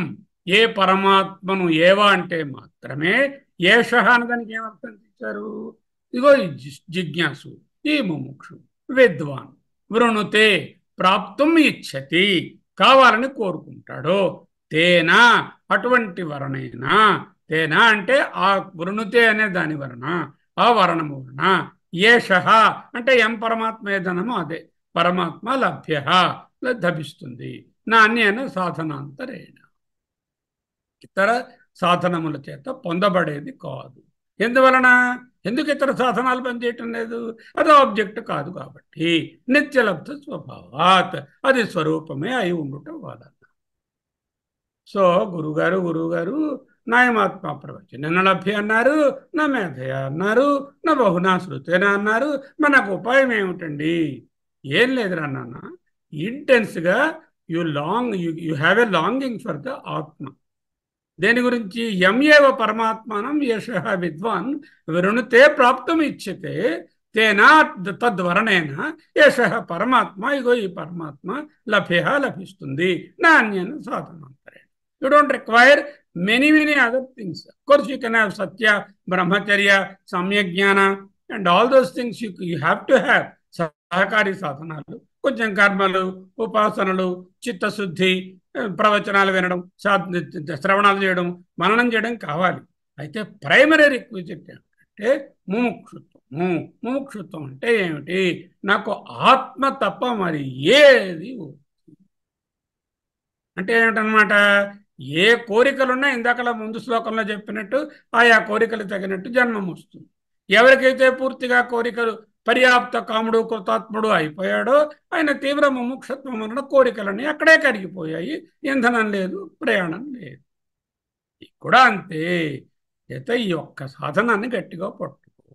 ఏ పరమాత్మను, ఏవా అంటే మాత్రమే, ఏష అనదానికి ఏమర్థం చేశారు? ఇగో ఈ జిజ్ఞాసు, ఈ ముముక్షు, విద్వాన్, వృణుతే ప్రాప్తం ఇచ్చతి, కావాలని కోరుకుంటాడు, తేనా అటువంటి వరణేనా, తేనా అంటే ఆ వృణుతే అనే దాని వలన, ఆ వరణము వలన, ఏష అంటే ఎం పరమాత్మ ఏదనమో అదే పరమాత్మ లభ్య లభిస్తుంది, నా అన్యన సాధనాంతరేణ, ఇతర సాధనముల చేత పొందబడేది కాదు. ఎందువలన? ఎందుకు ఇతర సాధనాలు పనిచేయటం లేదు? అది ఆబ్జెక్ట్ కాదు కాబట్టి, నిత్యలబ్ధ స్వభావాత్, అది స్వరూపమే అయి ఉండటం వలన. సో గురుగారు నాయమాత్మ ప్రవచన లభ్య అన్నారు, నా మేధయ అన్నారు, నా బహునా శృతేన అన్నారు. మనకు ఉపాయం ఏమిటండి? ఏం లేదురా నాన్న, ఇంటెన్స్గా you have a longing for the atma. దేని గురించి? ఏవ పరమాత్మానం యశ విద్వాన్ వృణుతే ప్రాప్తం ఇచ్చతే తేనా తద్వరణేన యశ పరమాత్మ, ఇగో ఈ పరమాత్మ లభ్య లభిస్తుంది, నాణ్యన సాధనాంతరేణ. You don't require many other things. Of course you can have satya, brahmacharya, samyajnana and all those things you have to have. సహకారి సాధనాలు, కొంచెం కర్మలు, ఉపాసనలు, చిత్తశుద్ధి, ప్రవచనాలు వినడం, శ్రవణాలు చేయడం, మననం చేయడం కావాలి. అయితే ప్రైమరీ రిక్విజిట్ ఏంటంటే ముముక్షుత్వం. ముముక్షుత్వం అంటే ఏమిటి? నాకు ఆత్మ తప్ప మరి ఏది అంటే ఏమిటనమాట? ఏ కోరికలున్నా ఇందాకలా ముందు శ్లోకంలో చెప్పినట్టు ఆయా కోరికలు తగినట్టు జన్మం వస్తుంది. ఎవరికైతే పూర్తిగా కోరికలు పర్యాప్త కాముడు కృతాత్ముడు అయిపోయాడో ఆయన తీవ్ర ముముక్షత్వం వలన కోరికలన్నీ అక్కడే కరిగిపోయాయి. ఇంధనం లేదు, ప్రయాణం లేదు. కూడా అంతే. అయితే ఈ ఒక్క సాధనాన్ని గట్టిగా పట్టుకో.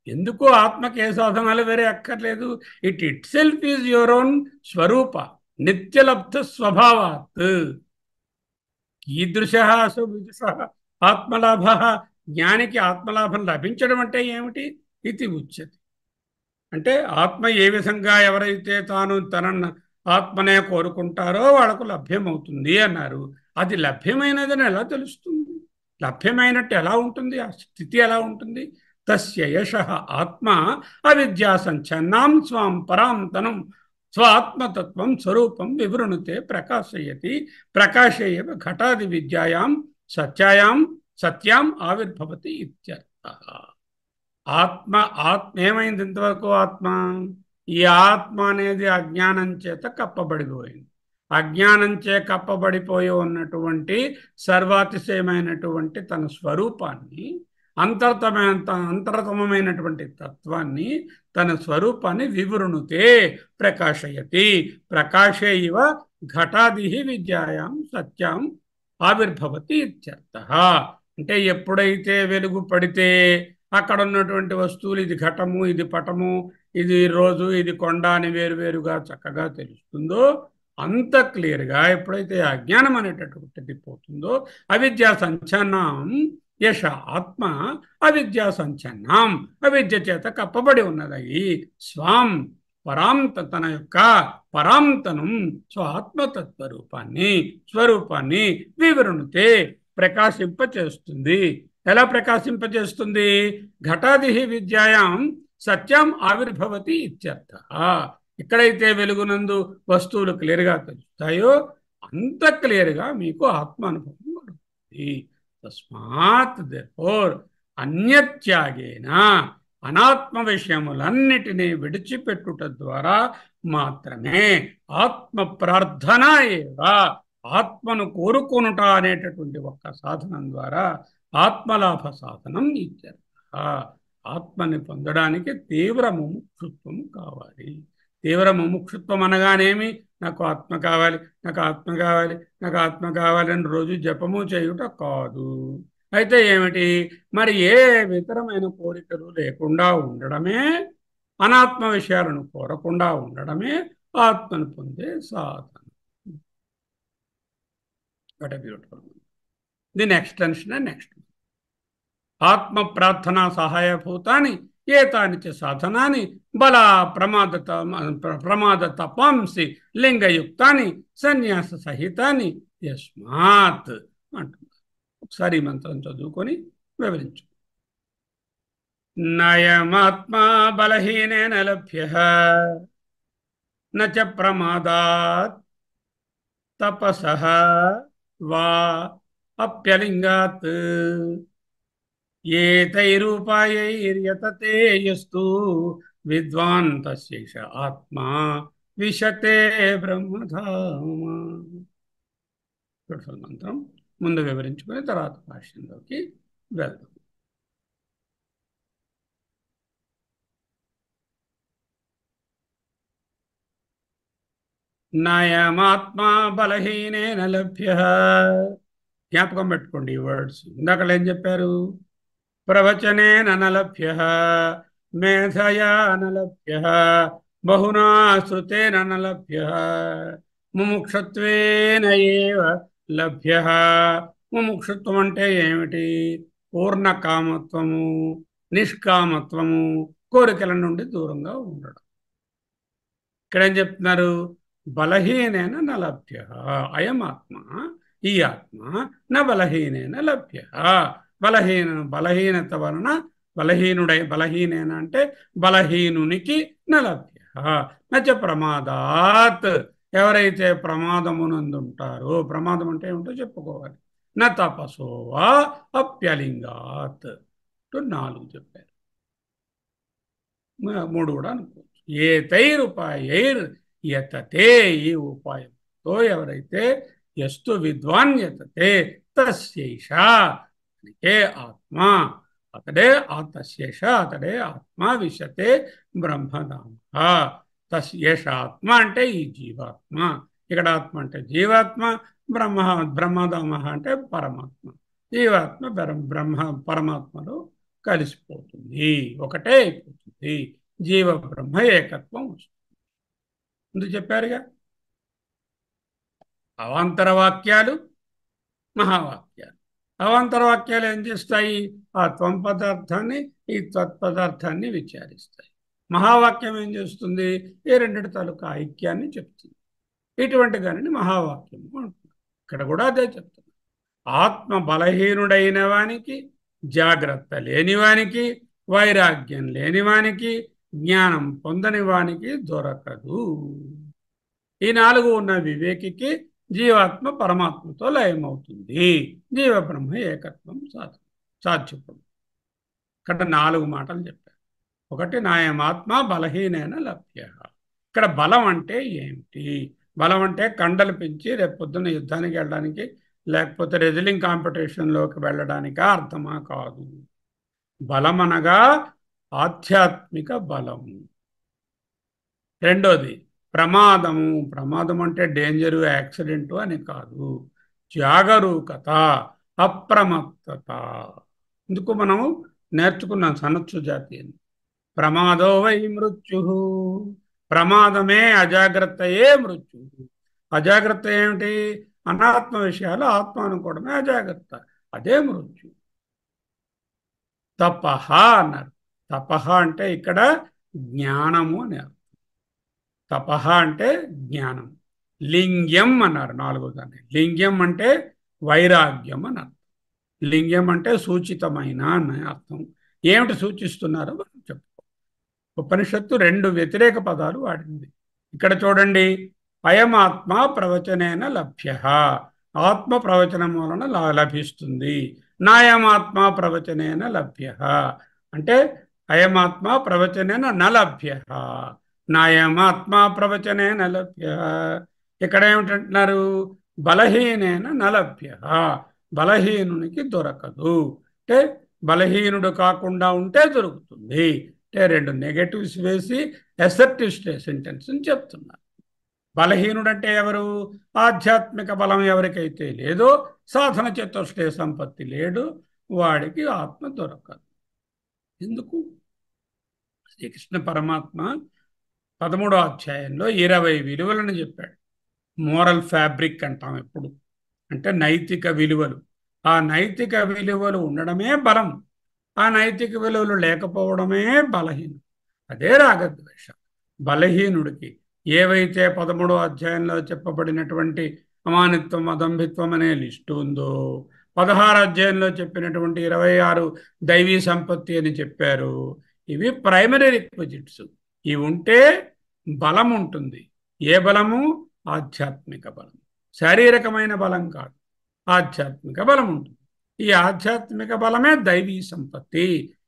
ఎందుకు ఆత్మకి ఏ సాధనాలు వేరే అక్కర్లేదు. Itself is your own స్వరూప నిత్యలబ్ధ స్వభావాత్. కీదృశ సువిదుష ఆత్మలాభ. జ్ఞానికి ఆత్మలాభం లభించడం అంటే ఏమిటి? ఇది ఉచ్యతే. అంటే ఆత్మ ఏ విధంగా ఎవరైతే తాను తన ఆత్మనే కోరుకుంటారో వాళ్ళకు లభ్యమవుతుంది అన్నారు. అది లభ్యమైనదని ఎలా తెలుస్తుంది? లభ్యమైనట్టు ఎలా ఉంటుంది? ఆ స్థితి ఎలా ఉంటుంది? తస్య యశః ఆత్మ అవిద్యా సంచన్నాం స్వాం పరాంతనం స్వాత్మతత్వం స్వరూపం వివృణుతే ప్రకాశయతి. ప్రకాశయవ ఘటాది విద్యాయాం సత్యాయాం సత్యాం ఆవిర్భవతి ఇత్యర్థః. ఆత్మ ఏమైంది ఇంతవరకు? ఆత్మ ఈ ఆత్మ అనేది అజ్ఞానం చేత కప్పబడిపోయింది. అజ్ఞానం చే కప్పబడిపోయి ఉన్నటువంటి సర్వాతిశయమైనటువంటి తన స్వరూపాన్ని, అంతరతమైనటువంటి తత్వాన్ని, తన స్వరూపాన్ని వివృణుతే ప్రకాశయతి. ప్రకాశైవ ఘటాది విద్యాయాం సత్యాం ఆవిర్భవతి ఇత్యర్థః. అంటే ఎప్పుడైతే వెలుగు పడితే అక్కడ ఉన్నటువంటి వస్తువులు ఇది ఘటము, ఇది పటము, ఇది రోజు, ఇది కొండ అని వేరువేరుగా చక్కగా తెలుస్తుందో, అంత క్లియర్గా ఎప్పుడైతే అజ్ఞానం అనేటటువంటిది పోతుందో, అవిద్యా సంచన్నం యశ ఆత్మ అవిద్యా సంచన్నం, అవిద్య చేత కప్పబడి ఉన్నది స్వాం తన యొక్క పరాంతనం స్వరూపాన్ని వివృణుతే ప్రకాశింపచేస్తుంది. ఎలా ప్రకాశింపజేస్తుంది? ఘటాది విద్యాయాం సత్యం ఆవిర్భవతి ఇత్యర్థః. ఎక్కడైతే వెలుగునందు వస్తువులు క్లియర్గా తెలుస్తాయో అంత క్లియర్గా మీకు ఆత్మ అనుభవం కలుగుతుంది. తస్మాత్ దేర్ఫోర్ అన్యత్యాగేన అనాత్మ విషయములన్నిటినీ విడిచిపెట్టుట ద్వారా మాత్రమే ఆత్మ ప్రార్థన ఏవా, ఆత్మను కోరుకొనుట అనేటటువంటి ఒక్క సాధనం ద్వారా ఆత్మలాభ సాధనం ఇత్యర్థః. ఆత్మని పొందడానికి తీవ్ర ముముక్షుత్వం కావాలి. తీవ్ర ముముక్షుత్వం అనగానేమి? నాకు ఆత్మ కావాలి, నాకు ఆత్మ కావాలి, నాకు ఆత్మ కావాలని రోజు జపము చేయుట కాదు. అయితే ఏమిటి మరి? ఏ ఇతరమైన కోరికలు లేకుండా ఉండడమే, అనాత్మ విషయాలను కోరకుండా ఉండడమే ఆత్మను పొందే సాధన. What a beautiful. దీని ఎక్స్టెన్షన్ నెక్స్ట్. ఆత్మ ప్రార్థనా సహాయభూతాన్ని ఏతాని చ సాధనాన్ని బల ప్రమాద తపాంసి లింగయుక్తాన్ని సన్యాస సహితాన్ని యస్మాత్ అంటున్నారు. ఒకసారి ఈ మంత్రం చదువుకొని వివరించు. నయమాత్మా బలహీనేన లభ్యః నచ ప్రమాదాత్ తపసః వా అప్యలింగాత్ ఏతైరూపాయైర్యతతే యస్తు విద్వాన్ తస్యైష ఆత్మా విశతే బ్రహ్మధామ. మంత్రం ముందు వివరించుకొని తర్వాత భాష్యంలోకి వెళ్దాం. నయమాత్మా బలహీనేన లభ్యః. జ్ఞాపకం పెట్టుకోండి ఈ వర్డ్స్. ఇందాక ఏం చెప్పారు? ప్రవచనేన నలభ్యః, మేధయా నలభ్యః, బహునా శ్రుతేన నలభ్యః, ముముక్షత్వేన ఏవ లభ్యః. ముముక్షత్వం అంటే ఏమిటి? పూర్ణ కామత్వము, నిష్కామత్వము, కోరికల నుండి దూరంగా ఉండడం. ఇక్కడ ఏం చెప్తున్నారు? బలహీనైన నలభ్య. అయం ఆత్మ, ఈ ఆత్మ నా బలహీనైన లభ్య. బలహీనత వలన బలహీనైన అంటే బలహీనునికి నలభ్య. నచ ప్రమాదాత్, ఎవరైతే ప్రమాదమునందుంటారో, ప్రమాదం అంటే ఏమిటో చెప్పుకోవాలి. నా తపసోవా అప్యలింగాత్. 4 చెప్పారు. మూడు కూడా అనుకోవచ్చు. ఏతైరుపాయైర్ యతతే, ఈ ఉపాయంతో ఎవరైతే ఎస్తు విద్వాన్ యతతే తస్యైష, అంటే ఆత్మ, అతడే తస్యేష, అతడే ఆత్మ విశతే బ్రహ్మధామ. తస్యేష ఆత్మ అంటే ఈ జీవాత్మ, ఇక్కడ ఆత్మ అంటే జీవాత్మ, బ్రహ్మ బ్రహ్మధామ అంటే పరమాత్మ. జీవాత్మ బ్రహ్మ పరమాత్మలో కలిసిపోతుంది, ఒకటే అయిపోతుంది. జీవ బ్రహ్మ ఏకత్వం వస్తుంది. ముందు చెప్పారుగా, అవాంతర వాక్యాలు, మహావాక్యాలు. అవాంతర వాక్యాలు ఏం చేస్తాయి? ఆ త్వం పదార్థాన్ని, ఈ తత్పదార్థాన్ని విచారిస్తాయి. మహావాక్యం ఏం చేస్తుంది? ఈ రెండిటి తాలూకా ఐక్యాన్ని చెప్తుంది. ఇటువంటి దానిని మహావాక్యము అంటున్నారు. ఇక్కడ కూడా అదే చెప్తున్నారు. ఆత్మ బలహీనుడైన వానికి, జాగ్రత్త లేనివానికి, వైరాగ్యం లేనివానికి, జ్ఞానం పొందని వానికి దొరకదు. ఈ నాలుగు ఉన్న వివేకికి జీవాత్మ పరమాత్మతో లయమవుతుంది. జీవ బ్రహ్మ ఏకత్వం సాధ్యపడు. ఇక్కడ నాలుగు మాటలు చెప్పారు. ఒకటి, నాయమాత్మ బలహీనైన లభ్య. ఇక్కడ బలం అంటే ఏమిటి? బలం అంటే కండలు పెంచి రేపు పొద్దున్న యుద్ధానికి వెళ్ళడానికి, లేకపోతే రెజ్లింగ్ కాంపిటీషన్లోకి వెళ్ళడానికా అర్థమా? కాదు. బలం అనగా ఆధ్యాత్మిక బలము. రెండోది ప్రమాదము. ప్రమాదం అంటే డేంజరు, యాక్సిడెంటు అని కాదు. జాగరూకత, అప్రమత్తత. ఇందుకు మనం నేర్చుకున్నాం సనత్సు జాతి అని. ప్రమాదో వై మృత్యు, ప్రమాదమే అజాగ్రత్తయే మృత్యు. అజాగ్రత్త ఏమిటి? అనాత్మ విషయాలు ఆత్మ అనుకోవడమే అజాగ్రత్త, అదే మృత్యు. తపహ అన్నారు. తపహ అంటే ఇక్కడ జ్ఞానము అని అర్థం. తపహ అంటే జ్ఞానం. లింగ్యం అన్నారు నాలుగో దాన్ని. లింగ్యం అంటే వైరాగ్యం అని అర్థం. లింగ్యం అంటే సూచితమైన అని అర్థం. ఏమిటి సూచిస్తున్నారో మనం చెప్పుకో. ఉపనిషత్తు రెండు వ్యతిరేక పదాలు వాడింది. ఇక్కడ చూడండి, అయమాత్మ ప్రవచనేన లభ్య, ఆత్మ ప్రవచనం వలన లభిస్తుంది. నాయమాత్మ ప్రవచనేన లభ్య అంటే అయమాత్మ ప్రవచనేన నలభ్య, నాయమాత్మ ప్రవచనేన లభ్య. ఇక్కడ ఏమిటంటున్నారు? బలహీనేన నలభ్య, బలహీనునికి దొరకదు. అంటే బలహీనుడు కాకుండా ఉంటే దొరుకుతుంది. అంటే రెండు నెగటివ్స్ వేసి అసర్టివ్ సెంటెన్స్ అని చెప్తున్నారు. బలహీనుడంటే ఎవరు? ఆధ్యాత్మిక బలం ఎవరికైతే లేదో, సాధన చతుష్టయ సంపత్తి లేడు, వాడికి ఆత్మ దొరకదు. ఎందుకు? శ్రీకృష్ణ పరమాత్మ 13వ అధ్యాయంలో 20 విలువలను చెప్పాడు. మోరల్ ఫ్యాబ్రిక్ అంటాం ఎప్పుడు, అంటే నైతిక విలువలు. ఆ నైతిక విలువలు ఉండడమే బలం, ఆ నైతిక విలువలు లేకపోవడమే బలహీనం. అదే రాగద్వేష. బలహీనుడికి ఏవైతే 13వ అధ్యాయంలో చెప్పబడినటువంటి అమానిత్వం, అదంభిత్వం అనే లిస్టు ఉందో, 16వ అధ్యాయంలో చెప్పినటువంటి 26 దైవీ సంపత్తి అని చెప్పారు. ఇవి ప్రైమరీ రిక్విజిట్స్. ఇవి ఉంటే బలం ఉంటుంది. ఏ బలము? ఆధ్యాత్మిక బలం. శారీరకమైన బలం కాదు, ఆధ్యాత్మిక బలం ఉంటుంది. ఈ ఆధ్యాత్మిక బలమే దైవీ సంపత్తి.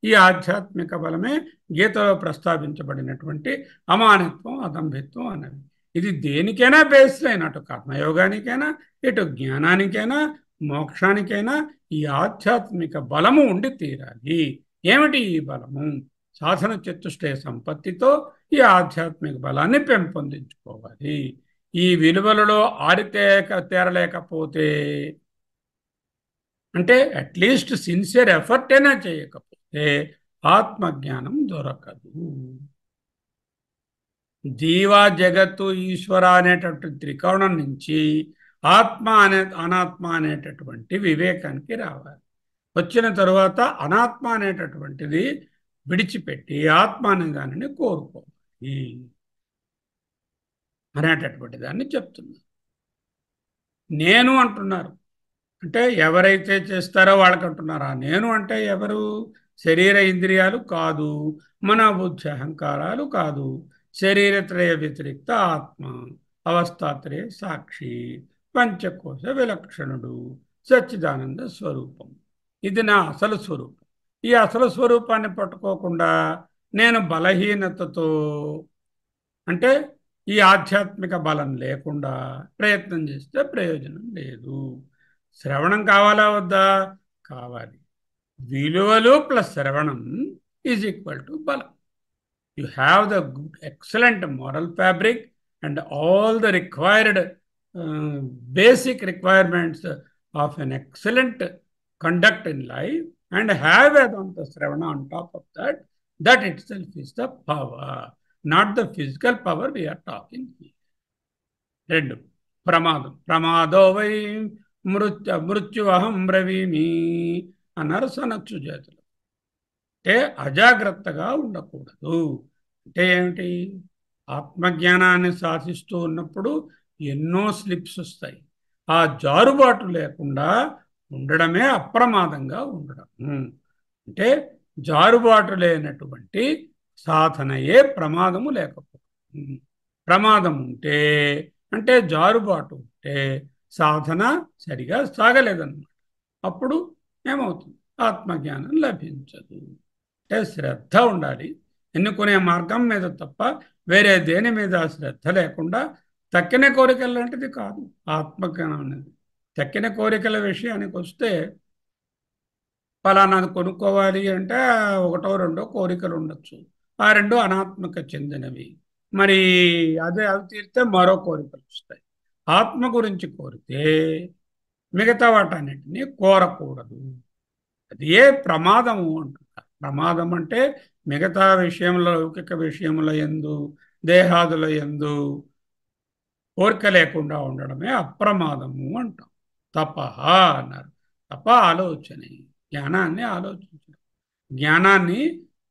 ఈ ఆధ్యాత్మిక బలమే గీతలో ప్రస్తావించబడినటువంటి అమానిత్వం, అదంభిత్వం అనేవి. ఇది దేనికైనా బేస్ లైన్, అటు కర్మయోగానికైనా, ఇటు జ్ఞానానికైనా, మోక్షానికైనా ఈ ఆధ్యాత్మిక బలము ఉండి తీరాలి. ఏమిటి ఈ బలము? సాధన చతుష్టయ సంపత్తితో ఈ ఆధ్యాత్మిక బలాన్ని పెంపొందించుకోవాలి. ఈ విలువలలో తేరలేకపోతే, అంటే అట్లీస్ట్ సిన్సియర్ ఎఫర్ట్ అయినా చేయకపోతే ఆత్మజ్ఞానం దొరకదు. జీవ, జగత్తు, ఈశ్వర అనేటటువంటి త్రికోణం నుంచి ఆత్మ అనాత్మ అనేటటువంటి వివేకానికి రావాలి. వచ్చిన తరువాత అనాత్మ అనేటటువంటిది విడిచిపెట్టి ఆత్మ అనే దానిని కోరుకోవాలి అనేటటువంటి దాన్ని చెప్తున్నారు. నేను అంటున్నారు, అంటే ఎవరైతే చేస్తారో వాళ్ళకి అంటున్నారా? నేను అంటే ఎవరు? శరీర ఇంద్రియాలు కాదు, మన బుద్ధి అహంకారాలు కాదు, శరీరత్రయ వ్యతిరిక్త ఆత్మ, అవస్థాత్రయ సాక్షి, పంచకోశ విలక్షణుడు, సచ్చిదానంద స్వరూపం. ఇది నా అసలు స్వరూపం. ఈ అసలు స్వరూపాన్ని పట్టుకోకుండా నేను బలహీనతతో అంటే ఈ ఆధ్యాత్మిక బలం లేకుండా ప్రయత్నం చేస్తే ప్రయోజనం లేదు. శ్రవణం కావాలా వద్దా? కావాలి. విలువలు ప్లస్ శ్రవణం ఈజ్ ఈక్వల్ టు బలం. You have the good, excellent moral fabric and all the required basic requirements of an excellent conduct in life, and have Vedanta Sravana on top of that. That itself is the power, not the physical power we are talking here. రెండు ప్రమాదం. ప్రమాదో why మృత్యువహం బ్రవీమి అన్నారు సనత్సు జాతులు. అంటే అజాగ్రత్తగా ఉండకూడదు. అంటే ఏమిటి? ఆత్మజ్ఞానాన్ని సాధిస్తూ ఉన్నప్పుడు ఎన్నో స్లిప్స్ వస్తాయి. ఆ జారుబాటు లేకుండా ఉండడమే అప్రమాదంగా ఉండడం. అంటే జారుబాటు లేనటువంటి సాధనయే ప్రమాదము లేకపోవడం. ప్రమాదం ఉంటే అంటే జారుబాటు ఉంటే సాధన సరిగా సాగలేదన్నమాట. అప్పుడు ఏమవుతుంది? ఆత్మజ్ఞానం లభించదు. అంటే శ్రద్ధ ఉండాలి ఎన్నుకునే మార్గం మీద తప్ప వేరే దేని మీద శ్రద్ధ లేకుండా తక్కిన కోరికలు లాంటిది కాదు ఆత్మజ్ఞానం అనేది. తక్కిన కోరికల విషయానికి వస్తే ఫలానాది కొనుక్కోవాలి అంటే ఒకటో రెండో కోరికలు ఉండొచ్చు. ఆ రెండు అనాత్మక చెందినవి. మరి అవి తీరితే మరో కోరికలు వస్తాయి. ఆత్మ గురించి కోరితే మిగతా వాటన్నిటినీ కోరకూడదు. అది ఏ ప్రమాదము అంటున్నారు. ప్రమాదం అంటే మిగతా విషయంలో, లౌకిక విషయముల యందు, దేహాదుల యందు కోరిక లేకుండా ఉండడమే అప్రమాదము అంటాం. తపహ అన్నారు. తప ఆలోచనే, జ్ఞానాన్ని ఆలోచించడం. జ్ఞానాన్ని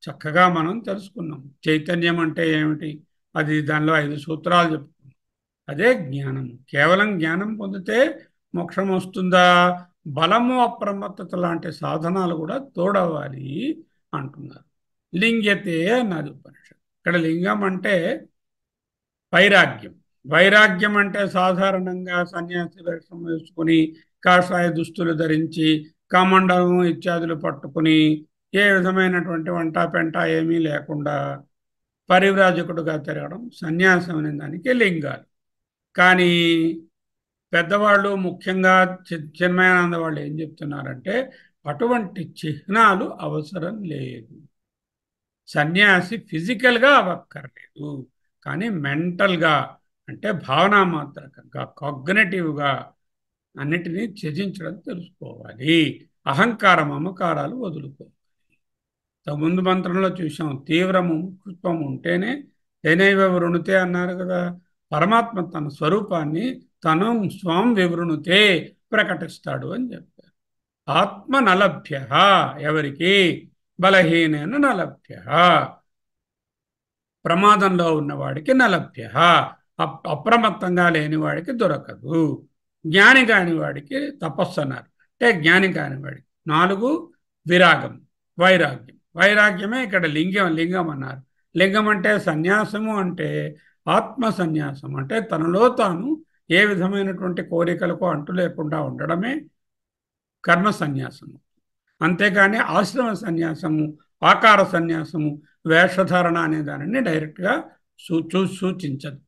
చక్కగా మనం తెలుసుకున్నాం. చైతన్యం అంటే ఏమిటి? అది దానిలో 5 సూత్రాలు చెప్పుకున్నాం. అదే జ్ఞానం. కేవలం జ్ఞానం పొందితే మోక్షం వస్తుందా? బలము, అప్రమత్తత లాంటి సాధనాలు కూడా తోడవాలి అంటున్నారు. లింగ్యతే అన్నది ఉపనిషత్తు. ఇక్కడ లింగం అంటే వైరాగ్యం. వైరాగ్యం అంటే సాధారణంగా సన్యాసి వేషం వేసుకుని కాషాయ దుస్తులు ధరించి కమండలం ఇత్యాదులు పట్టుకుని ఏ విధమైనటువంటి వంట పెంట ఏమీ లేకుండా పరివ్రాజకుడుగా తిరగడం సన్యాసం అనే దానికి లింగాలు. కానీ పెద్దవాళ్ళు, ముఖ్యంగా చిన్మయానంద వాళ్ళు ఏం చెప్తున్నారంటే అటువంటి చిహ్నాలు అవసరం లేదు. సన్యాసి ఫిజికల్గా అవ్వక్కర్లేదు, కానీ మెంటల్గా అంటే భావనా మాత్రకంగా, కాగ్నిటివ్గా అన్నిటినీ త్యజించడం తెలుసుకోవాలి. అహంకార మమకారాలు వదులుకోవాలి. ముందు మంత్రంలో చూసాం, తీవ్రము కృత్వం ఉంటేనే తేనైవ వృణుతే అన్నారు కదా. పరమాత్మ తన స్వరూపాన్ని తను స్వం వివృణుతే ప్రకటిస్తాడు అని చెప్పారు. ఆత్మ నలభ్య, ఎవరికి? బలహీనైన నలభ్య, ప్రమాదంలో ఉన్నవాడికి నలభ్య, అప్రమత్తంగా లేని వాడికి దొరకదు. జ్ఞాని కాని వాడికి తపస్సు అన్నారు. అంటే జ్ఞాని కాని వాడికి 4 విరాగం, వైరాగ్యం. వైరాగ్యమే ఇక్కడ లింగం అన్నారు. లింగం అంటే సన్యాసము, అంటే ఆత్మ సన్యాసం. అంటే తనలో తాను ఏ విధమైనటువంటి కోరికలకు అంటు లేకుండా ఉండడమే కర్మ సన్యాసము. అంతేగాని ఆశ్రమ సన్యాసము, ఆకార సన్యాసము, వేషధారణ అనే దానిని డైరెక్ట్గా సూచించదు.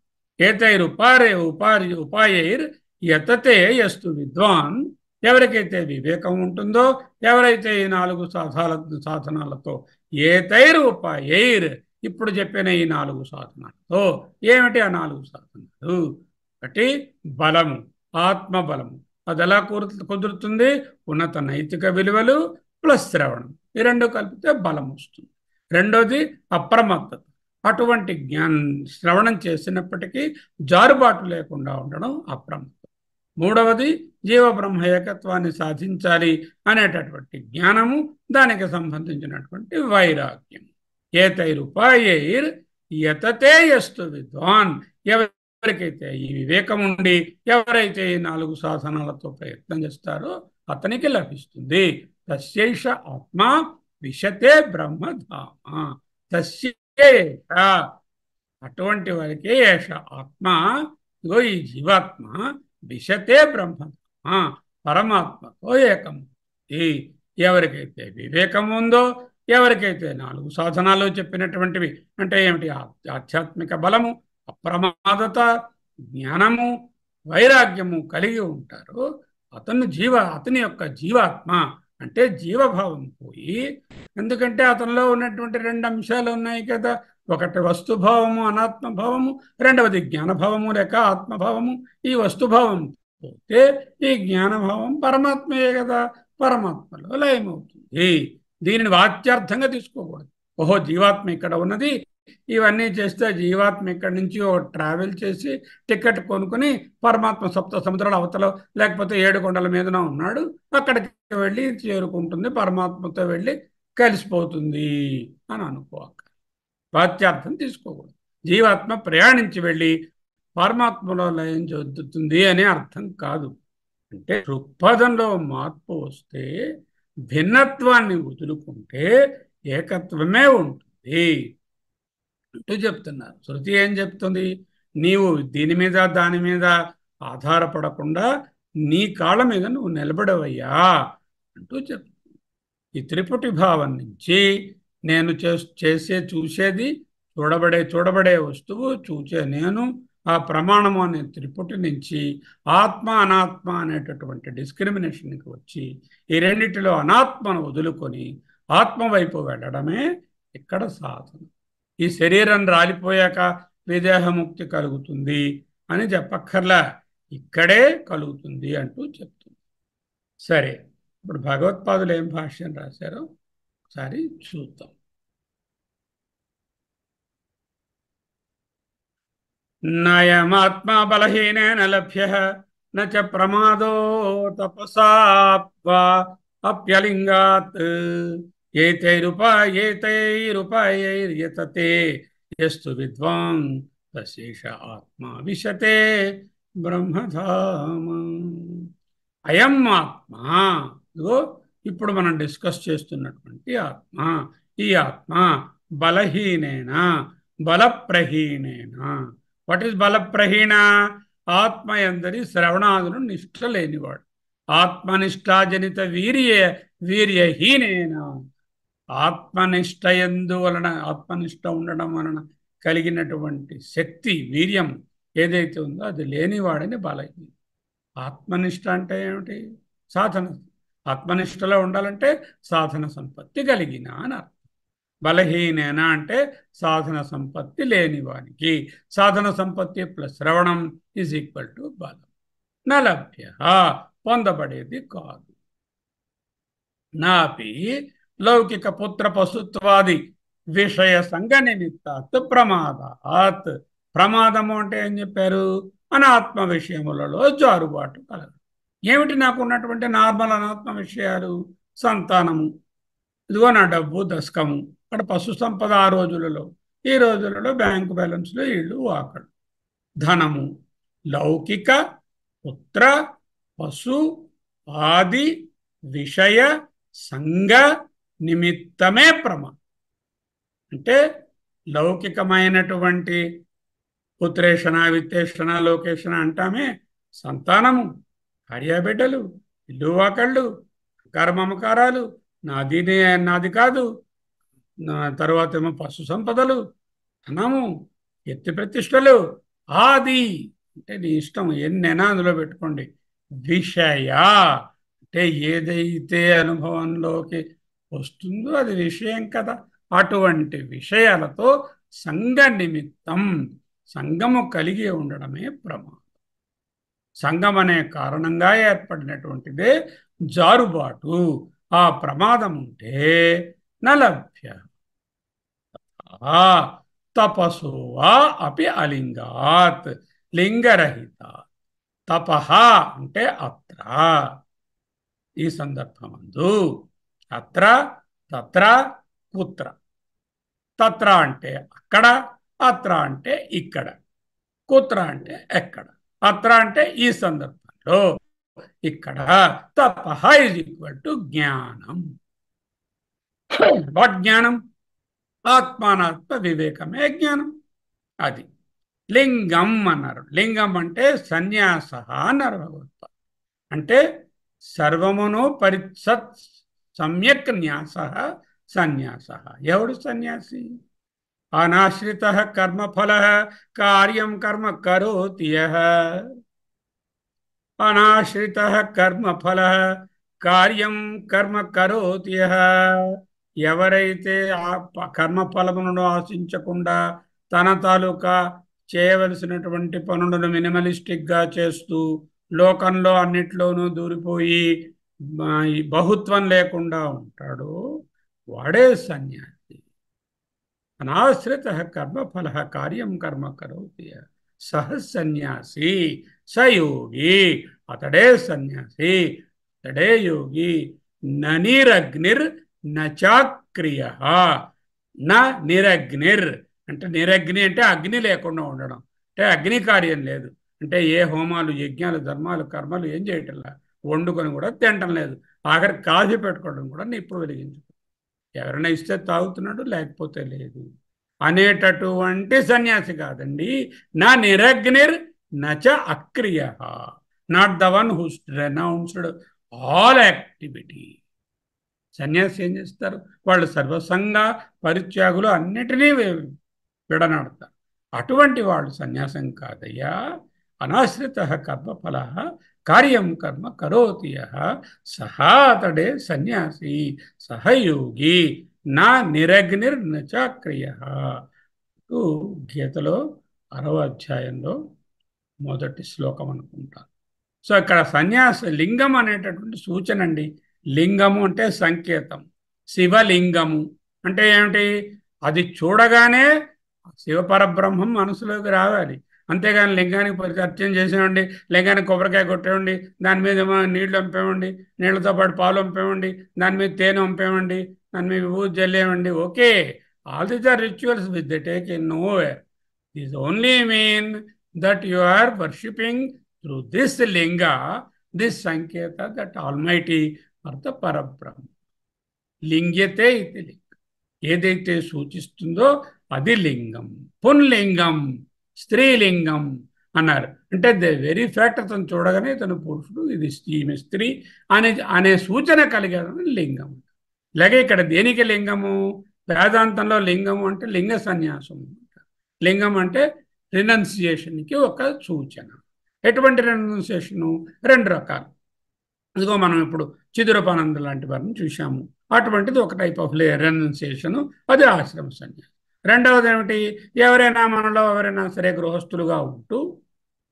ఉపాయైర్ యతతే యస్తు విద్వాన్, ఎవరికైతే వివేకం ఉంటుందో, ఎవరైతే ఈ 4 సాధనాలతో, ఏతైర్ ఉపాయైర్, ఇప్పుడు చెప్పిన ఈ 4 సాధనాలతో. ఏమిటి ఆ 4 సాధనాలు? ఒకటి బలము, ఆత్మబలము. అది ఎలా కుదురుతుంది? ఉన్నత నైతిక విలువలు ప్లస్ శ్రవణం, ఈ 2 కలిపితే బలం వస్తుంది. రెండోది అప్రమత్తత. అటువంటి శ్రవణం చేసినప్పటికీ జారుబాటు లేకుండా ఉండడం అప్రమత్తం. మూడవది జీవబ్రహ్మ ఏకత్వాన్ని సాధించాలి అనేటటువంటి జ్ఞానము, దానికి సంబంధించినటువంటి వైరాగ్యం. ఏతైరుపాయైర్ యతతే యస్తు విద్వాన్, ఎవరికైతే ఈ వివేకం ఉండి ఎవరైతే ఈ 4 సాధనాలతో ప్రయత్నం చేస్తారో అతనికి లభిస్తుంది. తస్యైష ఆత్మ విశతే బ్రహ్మధామ, తస్యేష, అటువంటి వారికి ఏష ఆత్మ, ఇగో ఈ జీవాత్మ, విశతే బ్రహ్మధామ, పరమాత్మతో ఏకం. ఎవరికైతే వివేకం ఉందో, ఎవరికైతే 4 సాధనాలు చెప్పినటువంటివి అంటే ఏమిటి, ఆధ్యాత్మిక బలము, అప్రమాదత, జ్ఞానము, వైరాగ్యము కలిగి ఉంటారో అతని యొక్క జీవాత్మ అంటే జీవభావం పోయి, ఎందుకంటే అతనిలో ఉన్నటువంటి 2 అంశాలు ఉన్నాయి కదా, ఒకటి వస్తుభావము అనాత్మభావము, రెండవది జ్ఞానభావము లేక ఆత్మభావము. ఈ వస్తుభావం పోతే ఈ జ్ఞానభావం పరమాత్మయే కదా, పరమాత్మలో లయమవుతుంది. దీనిని వాచ్యార్థంగా తీసుకోకూడదు. ఓహో జీవాత్మ ఇక్కడ ఉన్నది, ఇవన్నీ చేస్తే జీవాత్మ ఇక్కడి నుంచి ట్రావెల్ చేసి టికెట్ కొనుక్కుని పరమాత్మ సప్త సముద్రాల అవతల లేకపోతే 7 కొండల మీదన ఉన్నాడు, అక్కడికి వెళ్ళి చేరుకుంటుంది, పరమాత్మతో వెళ్ళి కలిసిపోతుంది అని అనుకోక వాచ్యార్థం తీసుకోకూడదు. జీవాత్మ ప్రయాణించి వెళ్ళి పరమాత్మలో లయం చెందుతుంది అనే అర్థం కాదు. అంటే దృక్పథంలో మార్పు వస్తే, భిన్నత్వాన్ని వదులుకుంటే ఏకత్వమే ఉంటుంది అంటూ చెప్తున్నారు. శృతి ఏం చెప్తుంది, నీవు దీని మీద దాని మీద ఆధారపడకుండా నీ కాళ్ళ మీద నువ్వు నిలబడవయ్యా అంటూ చెప్తుంది. ఈ త్రిపుటి భావం నుంచి నేను చూసేది చూడబడే వస్తువు, చూచే నేను, ఆ ప్రమాణము అనే త్రిపుటి నుంచి ఆత్మ అనాత్మ అనేటటువంటి డిస్క్రిమినేషన్కి వచ్చి ఈ రెండిటిలో అనాత్మను వదులుకొని ఆత్మ వైపు వెళ్ళడమే ఇక్కడ సాధన. ఈ శరీరం రాలిపోయాక విదేహముక్తి కలుగుతుంది అని చెప్పక్కర్లా, ఇక్కడే కలుగుతుంది అంటూ చెప్తుంది. సరే, ఇప్పుడు భగవత్పాదులు ఏం భాష్యం రాశారో ఒకసారి చూద్దాం. నయమాత్మా బలహీనేన లభ్యః నచ ప్రమాదో తపసా అప్యలింగాత్ ఏతైరుపాయైర్యతతే యస్తు విద్వాన్ తశేష ఆత్మా విశతే బ్రహ్మధామ. అయం ఆత్మ, ఇదిగో ఇప్పుడు మనం డిస్కస్ చేస్తున్నటువంటి ఆత్మ, ఈ ఆత్మ బలహీనేన బలప్రహీనేన. What is బలప్రహీణ? ఆత్మ యందరి శ్రవణాదులు నిష్ఠ లేనివాడు. ఆత్మనిష్టాజనిత వీర్యహీనేన, ఆత్మనిష్ట ఎందువలన, ఆత్మనిష్ట ఉండడం వలన కలిగినటువంటి శక్తి వీర్యం ఏదైతే ఉందో అది లేనివాడని బలహీన. ఆత్మనిష్ట అంటే ఏమిటి? సాధన. ఆత్మనిష్టలో ఉండాలంటే సాధన సంపత్తి కలిగిన అని అర్థం. బలహీనేన అంటే సాధన సంపత్తి లేనివానికి. సాధన సంపత్తి ప్లస్ శ్రవణం ఈజ్ ఈక్వల్ టు బలం. నలభ్య, పొందబడేది కాదు. నాపి లౌకిక పుత్ర పశుత్వాది విషయ సంగ నిమిత్తాత్ ప్రమాదాత్. ప్రమాదము అంటే ఏం చెప్పారు? అనాత్మ విషయములలో జారుబాటు కలదు. ఏమిటి నాకు ఉన్నటువంటి నార్మల్ అనాత్మ విషయాలు? సంతానము, ఇదిగో నా డబ్బు, దశకము, అక్కడ పశు సంపద ఆ రోజులలో, ఈ రోజులలో బ్యాంకు బ్యాలెన్స్లు, ఇళ్ళు, వాకడు, ధనము. లౌకిక పుత్ర పశు ఆది విషయ సంగ నిమిత్తమే ప్రమాదం. అంటే లౌకికమైనటువంటి పుత్రేషణ, విత్తేషణ, లోకేషణ అంటామే, సంతానము, భార్యాబిడ్డలు, ఇల్లు, వాకళ్ళు, కర్మమకారాలు, నాది కాదు, తర్వాత ఏమో పశు సంపదలు, ధనము, ఎత్తి ప్రతిష్టలు, ఆది అంటే నీ ఇష్టం ఎన్నైనా అందులో పెట్టుకోండి. విషయ అంటే ఏదైతే అనుభవంలోకి వస్తుందో అది విషయం కదా. అటువంటి విషయాలతో సంగ నిమిత్తం, సంగము కలిగి ఉండడమే ప్రమాదం. సంగం అనే కారణంగా ఏర్పడినటువంటిదే జారుబాటు. ఆ ప్రమాదం ఉంటే నలభ్య తపసోవా అపి అలింగాత్, లింగరహిత. తపహ అంటే అత్ర, ఈ సందర్భమందు, అత్ర, తత్ర, కుత్ర. తత్ర అంటే అక్కడ, అత్ర అంటే ఇక్కడ, కుత్ర అంటే ఎక్కడ. అత్ర అంటే ఈ సందర్భంలో, ఇక్కడ. తపహ ఈజ్ ఈక్వల్ టు జ్ఞానం. వాట్ జ్ఞానం? ఆత్మానాత్మ వివేకమే జ్ఞానం. అది లింగం అన్నారు. లింగం అంటే సన్యాస అన్నారు భగవత్పాద. అంటే సర్వమును సమ్యక్ న్యాస సన్యాస. ఎవడు సన్యాసి? అనాశ్రిత కర్మఫల కార్యం కర్మ కరోతి యః. అనాశ్రిత కర్మఫల కార్యం కర్మ కరోతి యః. ఎవరైతే ఆ కర్మఫలములను ఆశించకుండా తన తాలూకా చేయవలసినటువంటి పనులను మినిమలిస్టిక్గా చేస్తూ లోకంలో అన్నిట్లోనూ దూరిపోయి ఈ బహుత్వం లేకుండా ఉంటాడో వాడే సన్యాసి. అనాశ్రిత కర్మఫల కార్యం కర్మ కరోతి సహ సన్యాసి సయోగి. అతడే సన్యాసి, అతడే యోగి. ననిరగ్నిర్ నచాక్రియ. నా నిరగ్నిర్ అంటే నిరగ్ని అంటే అగ్ని లేకుండా ఉండడం, అంటే అగ్ని కార్యం లేదు అంటే ఏ హోమాలు యజ్ఞాలు ధర్మాలు కర్మలు ఏం చేయటంలా, వండుకొని కూడా తినటం లేదు, ఆఖరి కాఫీ పెట్టుకోవడం కూడా నిప్పు వెలిగించు, ఎవరైనా ఇస్తే తాగుతున్నాడు లేకపోతే లేదు అనేటటువంటి సన్యాసి కాదండి. నా నిరగ్నిర్ నచ అక్రియ, not the one who renounced all activity. సన్యాసి ఏం చేస్తారు? వాళ్ళు సర్వసంగ పరిత్యాగులు అన్నిటినీ విడనాడతారు. అటువంటి వాళ్ళు సన్యాసం కాదయ్యా. అనాశ్రిత కర్మఫల కార్యం కర్మ కరోతి యః సహా అతడే సన్యాసి సహయోగి నా నిరగ్నిర్ నచాక్రియ. గీతలో 6వ అధ్యాయంలో మొదటి శ్లోకం అనుకుంటాను. సో ఇక్కడ సన్యాస లింగం అనేటటువంటి సూచన అండి. లింగము అంటే సంకేతం. శివలింగము అంటే ఏమిటి? అది చూడగానే శివపరబ్రహ్మం మనసులోకి రావాలి. అంతేగాని లింగానికి పరిచయం చేసేవండి, లింగానికి కొబ్బరికాయ కొట్టేవండి, దాని మీద నీళ్లు పంపేవండి, నీళ్లతో పాటు పాలు పంపేవండి, దాని మీద తేనె పంపేవండి, దాని మీద ఊరు జల్లేవండి. Okay, all these are rituals with the take in no where. This only mean that you are worshipping through this linga, this sanketa, that almighty or the parabrahma. లింగ్యతే ఇది లింగం. ఏదైతే సూచిస్తుందో అది లింగం. పుంలింగం, స్త్రీలింగం అన్నారు. అంటే ద వెరీ ఫ్యాక్ట్ అతను చూడగానే ఇతను పురుషుడు, ఇది ఈమె స్త్రీ అనే సూచన కలిగేదని లింగం. అలాగే ఇక్కడ దేనికి లింగము? వేదాంతంలో లింగము అంటే లింగ సన్యాసం. లింగం అంటే రినౌన్సియేషన్కి ఒక సూచన. ఎటువంటి రెనౌన్సియేషను? 2 రకాలు. ఇదిగో మనం ఇప్పుడు చిదురపానంద లాంటి వారిని చూసాము. అటువంటిది ఒక టైప్ ఆఫ్ రెనౌన్సియేషను, అది ఆశ్రమ సన్యాసం. రెండవది ఏమిటి? ఎవరైనా మనలో ఎవరైనా సరే గృహస్థులుగా ఉంటూ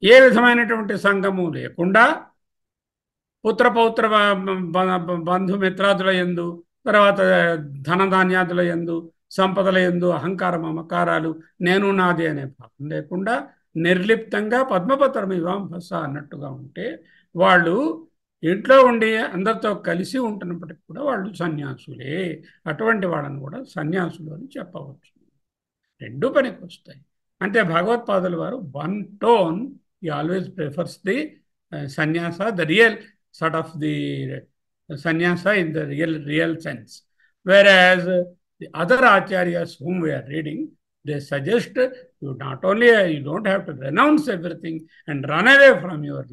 ఏ విధమైనటువంటి సంఘము లేకుండా పుత్రపౌత్ర బంధుమిత్రాదుల యందు, తర్వాత ధనధాన్యాదుల యందు, సంపదల యందు అహంకార మమకారాలు, నేను నాది అనే భావం లేకుండా నిర్లిప్తంగా పద్మపత్రం ఇవాంభస అన్నట్టుగా ఉంటే వాళ్ళు ఇంట్లో ఉండి అందరితో కలిసి ఉంటున్నప్పటికీ కూడా వాళ్ళు సన్యాసులే. అటువంటి వాళ్ళని కూడా సన్యాసులు అని చెప్పవచ్చు. 2 పనికి వస్తాయి. అంటే భగవత్పాదుల వారు one tone he always prefers the sannyasa, the real sort of the sannyasa in the real sense. Whereas the other acharyas whom we are reading, they suggest you not only you don't have to renounce everything and run away from your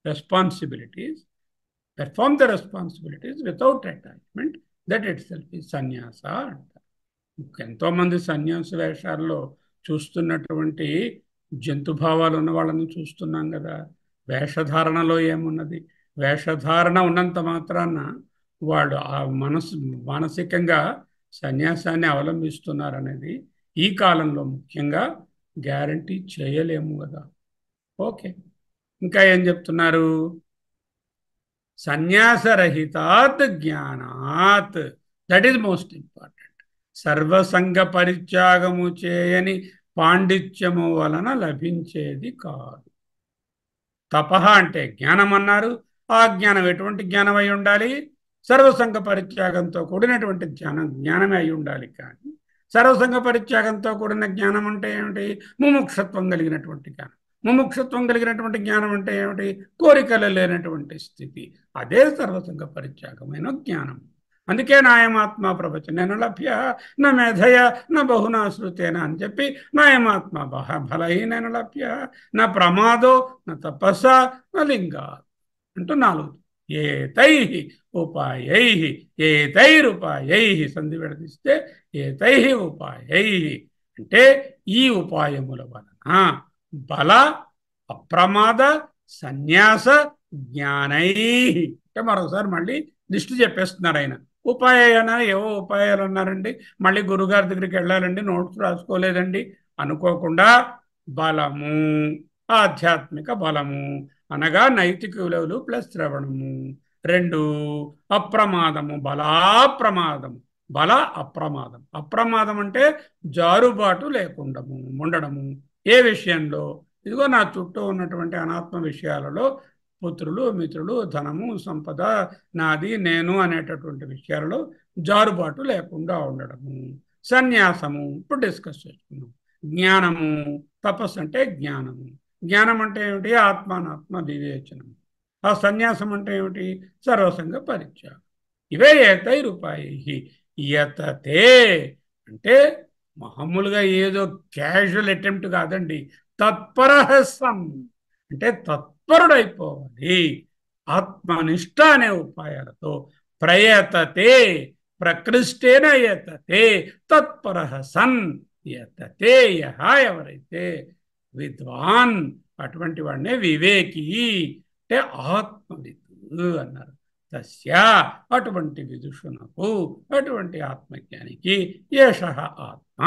responsibilities, perform the responsibilities without attachment. That itself is sannyasa. ఎంతోమంది సన్యాస వేషాల్లో చూస్తున్నటువంటి జంతుభావాలు ఉన్న వాళ్ళని చూస్తున్నాం కదా. వేషధారణలో ఏమున్నది? వేషధారణ ఉన్నంత మాత్రాన వాళ్ళు ఆ మానసికంగా సన్యాసాన్ని అవలంబిస్తున్నారనేది ఈ కాలంలో ముఖ్యంగా గ్యారంటీ చేయలేము కదా. ఓకే, ఇంకా ఏం చెప్తున్నారు? సన్యాసరహితాత్ జ్ఞానాత్, దట్ ఈజ్ మోస్ట్ ఇంపార్టెంట్. సర్వసంగ పరిత్యాగము చేయని పాండిత్యము వలన లభించేది కాదు. తపః అంటే జ్ఞానం అన్నారు. ఆ జ్ఞానం ఎటువంటి జ్ఞానం అయి ఉండాలి? సర్వసంగ పరిత్యాగంతో కూడినటువంటి జ్ఞానమే అయి ఉండాలి. కానీ సర్వసంగ పరిత్యాగంతో కూడిన జ్ఞానం అంటే ఏమిటి? ముముక్షత్వం కలిగినటువంటి జ్ఞానం. ముముక్షత్వం కలిగినటువంటి జ్ఞానం అంటే ఏమిటి? కోరికలు లేనటువంటి స్థితి. అదే సర్వసంగ పరిత్యాగమైన జ్ఞానం. అందుకే నాయమాత్మ ప్రవచనేన లభ్య నా మేధయ నా బహునా శృతేన అని చెప్పి నాయమాత్మ బలహీనైన లభ్య నా ప్రమాదో నా తపస్స నా లింగా అంటూ 4. ఏతై ఉపాయై ఏతైరుపాయై సంధి విడదీస్తే ఏతై ఉపాయై అంటే ఈ ఉపాయముల వలన బల అప్రమాద సన్యాస జ్ఞానై అంటే మరోసారి మళ్ళీ లిస్టు చెప్పేస్తున్నారు ఆయన. ఉపాయాన ఏవో ఉపాయాలు అన్నారండి, మళ్ళీ గురుగారి దగ్గరికి వెళ్ళాలండి, నోట్స్ రాసుకోలేదండి అనుకోకుండా బలము, ఆధ్యాత్మిక బలము అనగా నైతిక విలువలు ప్లస్ శ్రవణము, రెండు అప్రమాదము, బలాప్రమాదము, బల అప్రమాదం. అప్రమాదం అంటే జారుబాటు లేకుండము ఉండడము. ఏ విషయంలో? ఇదిగో నా చుట్టూ ఉన్నటువంటి అనాత్మ విషయాలలో పుత్రులు, మిత్రులు, ధనము, సంపద, నాది, నేను అనేటటువంటి విషయాలలో జారుబాటు లేకుండా ఉండడము. సన్యాసము ఇప్పుడు డిస్కస్ చేసుకున్నాం. జ్ఞానము, తపస్సు అంటే జ్ఞానము. జ్ఞానం అంటే ఏమిటి? ఆత్మానాత్మ వివేచనము. ఆ సన్యాసం అంటే ఏమిటి? సర్వసంగ పరిత్యాగం. ఇవే ఏతైరుపాయై. యతతే అంటే మామూలుగా ఏదో క్యాజువల్ అటెంప్ట్ కాదండి, తత్పరః సన్ అంటే తత్పరుడైపోవాలి. ఆత్మనిష్ట అనే ఉపాయాలతో ప్రయతతే, ప్రకృష్టేన యతతే, తత్పరః సన్ యతతే. యహ ఎవరైతే విద్వాన్ అటువంటి వాడినే వివేకి అంటే ఆత్మవిదు అన్నారు. తస్య అటువంటి విదుషునకు, అటువంటి ఆత్మజ్ఞానికి ఏషః ఆత్మ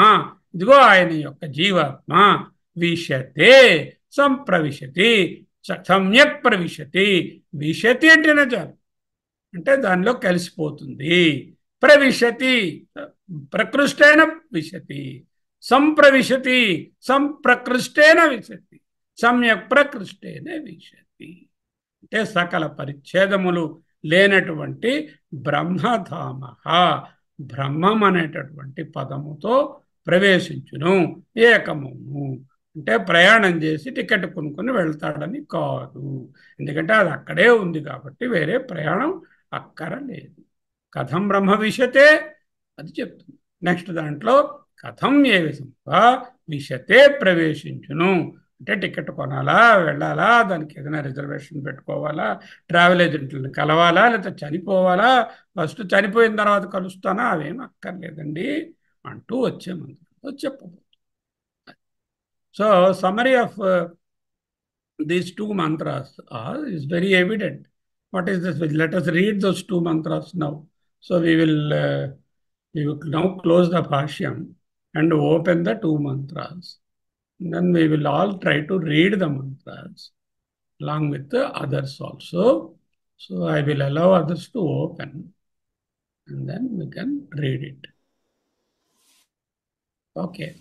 ఇదిగో ఆయన యొక్క జీవాత్మ విశతే సంప్రవిశతి, సమ్యక్ ప్రవిశతి. విశతి అంటేనే చాలు, అంటే దానిలో కలిసిపోతుంది. ప్రవిశతి ప్రకృష్టేన విశతి, సంప్రవిశతి సంప్రకృష్టేన విశతి, సమ్యక్ ప్రకృష్టేన విశతి. అంటే సకల పరిచ్ఛేదములు లేనటువంటి బ్రహ్మధామ, బ్రహ్మం అనేటటువంటి పదముతో ప్రవేశించును. ఏకమును అంటే ప్రయాణం చేసి టికెట్ కొనుక్కొని వెళ్తాడని కాదు, ఎందుకంటే అది అక్కడే ఉంది కాబట్టి వేరే ప్రయాణం అక్కరలేదు. కథం బ్రహ్మ విశతే అది చెప్తుంది. నెక్స్ట్ దాంట్లో కథం ఏ విధంగా విశతే ప్రవేశించును అంటే టికెట్ కొనాలా, వెళ్ళాలా, దానికి ఏదైనా రిజర్వేషన్ పెట్టుకోవాలా, ట్రావెల్ ఏజెంట్లను కలవాలా, లేకపోతే చనిపోవాలా, ఫస్ట్ చనిపోయిన తర్వాత కలుస్తానా, అవేం అక్కర్లేదండి అంటూ వచ్చే మంత్రంలో చెప్పబోతుంది. So summary of these two mantras is very evident. What is this? Let us read those two mantras now. So we will now close the bhashyam and open the two mantras. And then we will all try to read the mantras along with the others also. So I will allow others to open and then we can read it. Okay.